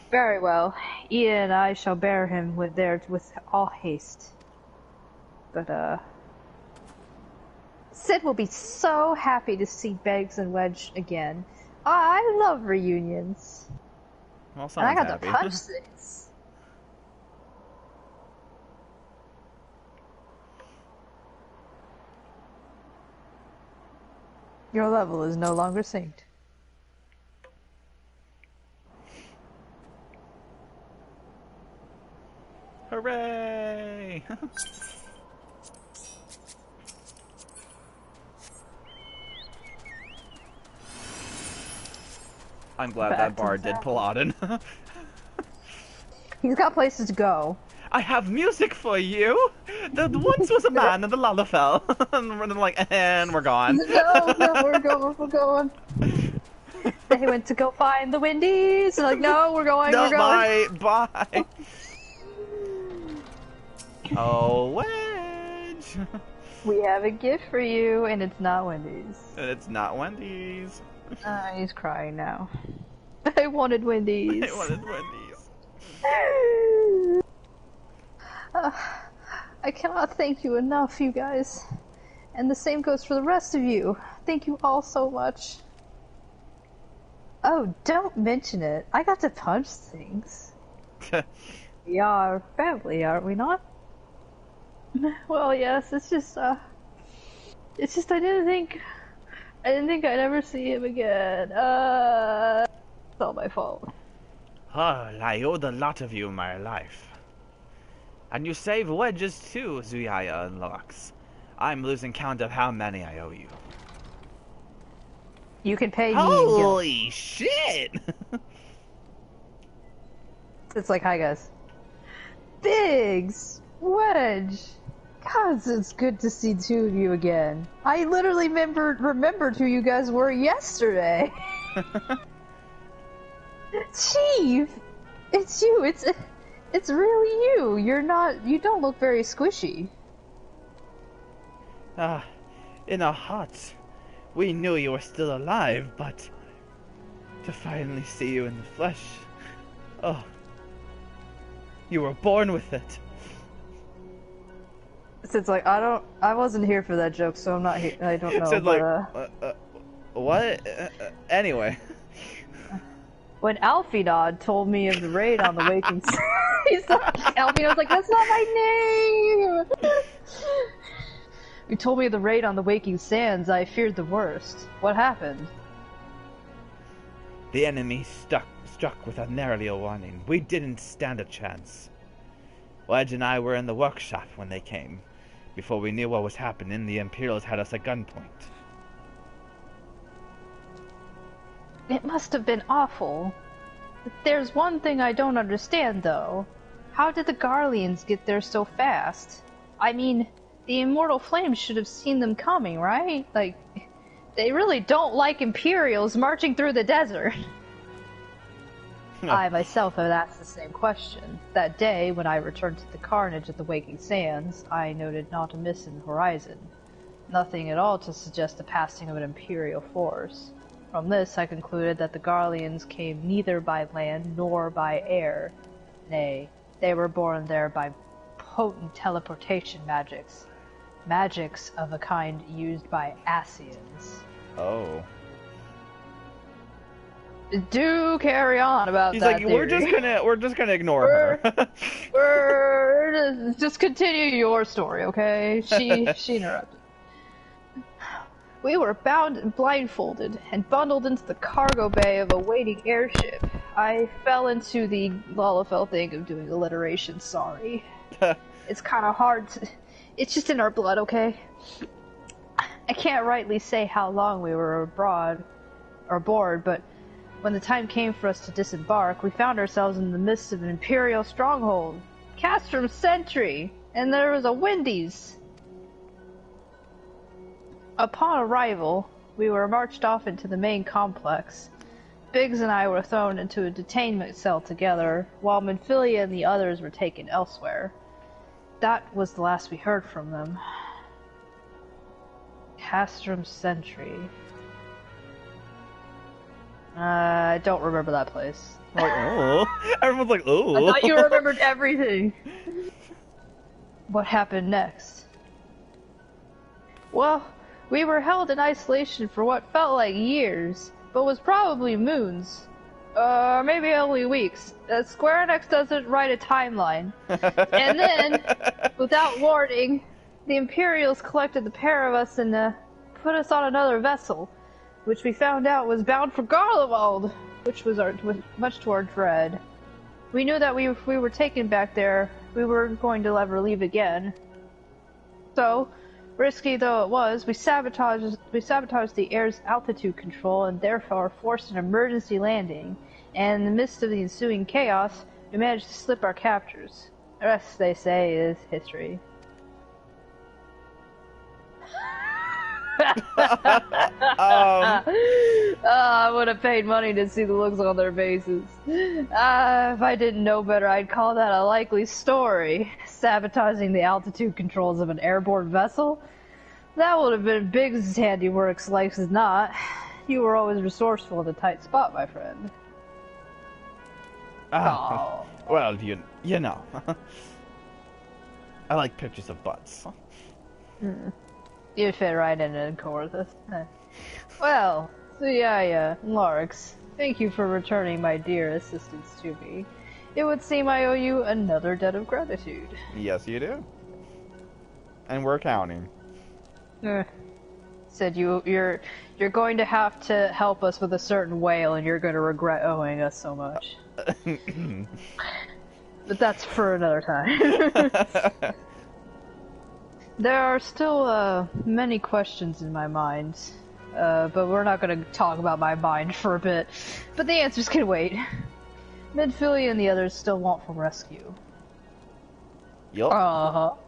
Very well. Ian and I shall bear him with all haste. But, Sid will be so happy to see Beggs and Wedge again. I love reunions. Well, and I got happy. to punch things. Your level is no longer synced. Hooray! I'm glad Back that to bard did battle. Paladin. He's got places to go. I have music for you! There once was a man in the Lalafell. And we're like, and we're gone. No, we're going. They went to go find the Windies. Like, no, we're going, No, we're going. bye! Oh, Wedge! We have a gift for you, and it's not Wendy's. And it's not Wendy's. He's crying now. I wanted Wendy's. I wanted Wendy's. I cannot thank you enough, you guys. And the same goes for the rest of you. Thank you all so much. Oh, don't mention it. I got to punch things. We are family, aren't we not? Well, yes, it's just I didn't think I'd ever see him again. It's all my fault. Oh, I owed a lot of you my life. And you saved wedges too, Zuya and Larx. I'm losing count of how many I owe you. You can pay me. Holy shit! It's like, hi guys. Biggs! Wedge! God, it's good to see two of you again. I literally remembered who you guys were yesterday. Chief! It's you, it's really you. You don't look very squishy. In our hearts, we knew you were still alive, but to finally see you in the flesh, oh, you were born with it. It's like, I wasn't here for that joke, so I'm not here, I don't know, So what? Anyway. When Alphinaud told me of the raid on the Waking Alphinaud's like, that's not my name! You told me of the raid on the Waking Sands, I feared the worst. What happened? The enemy struck with a narrowly warning. We didn't stand a chance. Wedge and I were in the workshop when they came. Before we knew what was happening, the Imperials had us at gunpoint. It must have been awful. There's one thing I don't understand, though. How did the Garleans get there so fast? I mean, the Immortal Flames should have seen them coming, right? Like, they really don't like Imperials marching through the desert. I myself have asked the same question. That day, when I returned to the carnage at the Waking Sands, I noted not a miss in the horizon. Nothing at all to suggest the passing of an Imperial force. From this, I concluded that the Garleans came neither by land nor by air. Nay, they were born there by potent teleportation magics. Magics of a kind used by Asians. Oh. Do carry on about He's that like, theory. we're just gonna ignore her. Just continue your story, okay? She interrupted. We were bound and blindfolded and bundled into the cargo bay of a waiting airship. I fell into the Lalafell thing of doing alliteration, sorry. It's kind of hard to... It's just in our blood, okay? I can't rightly say how long we were aboard, but when the time came for us to disembark, we found ourselves in the midst of an Imperial stronghold. Castrum Sentry! And there was a Wendy's! Upon arrival, we were marched off into the main complex. Biggs and I were thrown into a detainment cell together, while Minfilia and the others were taken elsewhere. That was the last we heard from them. Castrum Sentry. I don't remember that place. Like, oh. Everyone's like, oh. I thought you remembered everything. What happened next? Well, we were held in isolation for what felt like years, but was probably moons. Or maybe only weeks. Square Enix doesn't write a timeline. And then, without warning, the Imperials collected the pair of us and put us on another vessel, which we found out was bound for Garlemald, which was much to our dread. We knew that if we were taken back there, we weren't going to ever leave again. So, risky though it was, we sabotaged the air's altitude control and therefore forced an emergency landing. And in the midst of the ensuing chaos, we managed to slip our captors. The rest, they say, is history. I would have paid money to see the looks on their faces. If I didn't know better, I'd call that a likely story. Sabotaging the altitude controls of an airborne vessel? That would have been Biggs' handiworks like as not. You were always resourceful in a tight spot, my friend. Oh. Well, you know. I like pictures of butts. You'd fit right in it, Corthus. Well, Zuya and Larx, thank you for returning my dear assistance to me. It would seem I owe you another debt of gratitude. Yes, you do. And we're counting. Said you're going to have to help us with a certain whale, and you're going to regret owing us so much. But that's for another time. There are still many questions in my mind, but we're not going to talk about my mind for a bit. But the answers can wait. Midfilia and the others still want from rescue. Yup.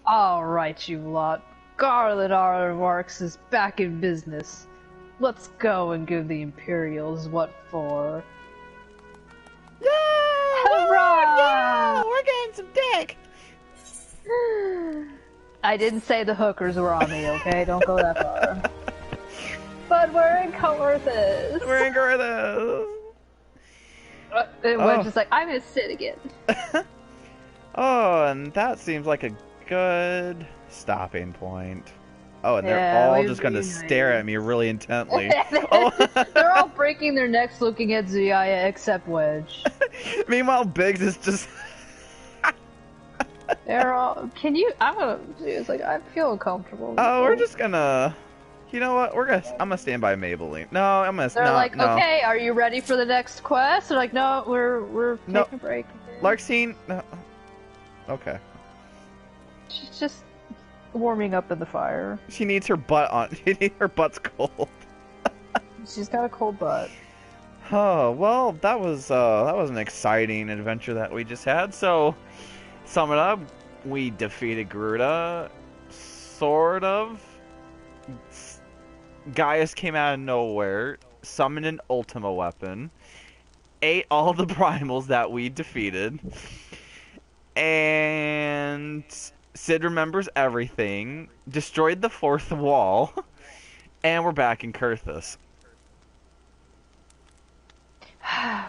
Alright, you lot. Garland Arwarks is back in business. Let's go and give the Imperials what for. Yeah! Hurrah! Yeah! We're getting some dick! I didn't say the hookers were on me, okay? Don't go that far. But we're in Corthus. We're in Corthus. And we're just like, I'm gonna sit again. Oh, and that seems like a good stopping point. Oh, and they're all just gonna stare at me really intently. They're all breaking their necks looking at Zuya except Wedge. Meanwhile, Biggs is just... They're all... It's like, I feel uncomfortable. Oh, we're just gonna... You know what? I'm gonna stand by Maybelline. No, I'm gonna... They're like, okay, are you ready for the next quest? They're like, no, we're taking a break. Larxene... No. Okay. She's just warming up in the fire. She needs her butt on... Her butt's cold. She's got a cold butt. Oh, well, that was an exciting adventure that we just had, so... Sum it up, we defeated Garuda, sort of. Gaius came out of nowhere, summoned an Ultima weapon, ate all the primals that we defeated, and Sid remembers everything, destroyed the fourth wall, and we're back in Corthus.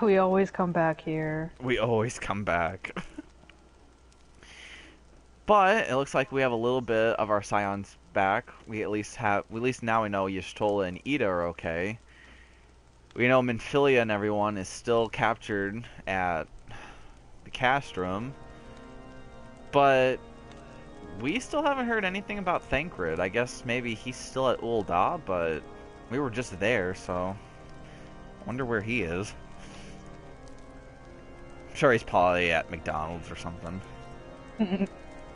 We always come back here. We always come back. But it looks like we have a little bit of our scions back. At least now we know Y'shtola and Ida are okay. We know Midfilia and everyone is still captured at the castrum. But we still haven't heard anything about Thancred. I guess maybe he's still at Ul'dah, but we were just there, so I wonder where he is. I'm sure he's probably at McDonald's or something.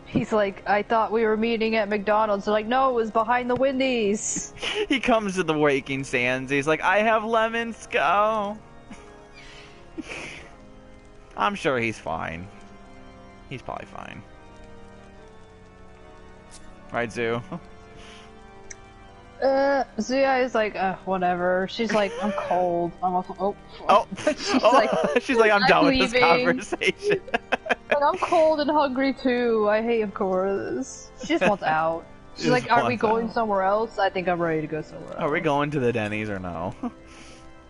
He's like, I thought we were meeting at McDonald's. They're like, no, it was behind the Wendy's. He comes to the Waking Sands. He's like, I have lemon skull. I'm sure he's fine. He's probably fine. Right, Zoo? Zuya is like, whatever. She's like, I'm cold. I'm also, She's like, I'm done with this conversation. Like, I'm cold and hungry too. I hate, of course. She just wants out. She's like, are we going somewhere else? I think I'm ready to go somewhere else. Are we going to the Denny's or no?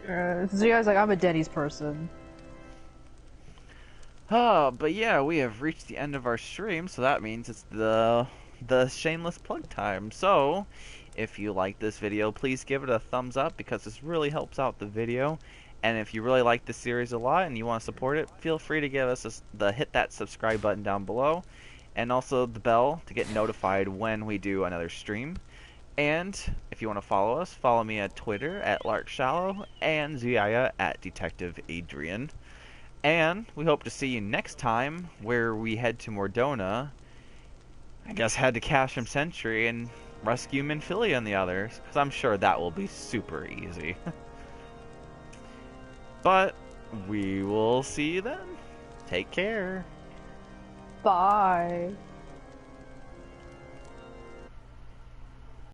Zuya's like, I'm a Denny's person. But yeah, we have reached the end of our stream, so that means it's the shameless plug time. So, if you like this video, please give it a thumbs up because this really helps out the video. And if you really like this series a lot and you want to support it, feel free to give us hit that subscribe button down below. And also the bell to get notified when we do another stream. And if you want to follow us, follow me at Twitter at LarkShallow and Zuya at Detective Adrian. And we hope to see you next time, where we head to Mordona. I guess head to Casham Sentry and rescue Minfilia and the others, because I'm sure that will be super easy. But we will see you then. Take care. Bye.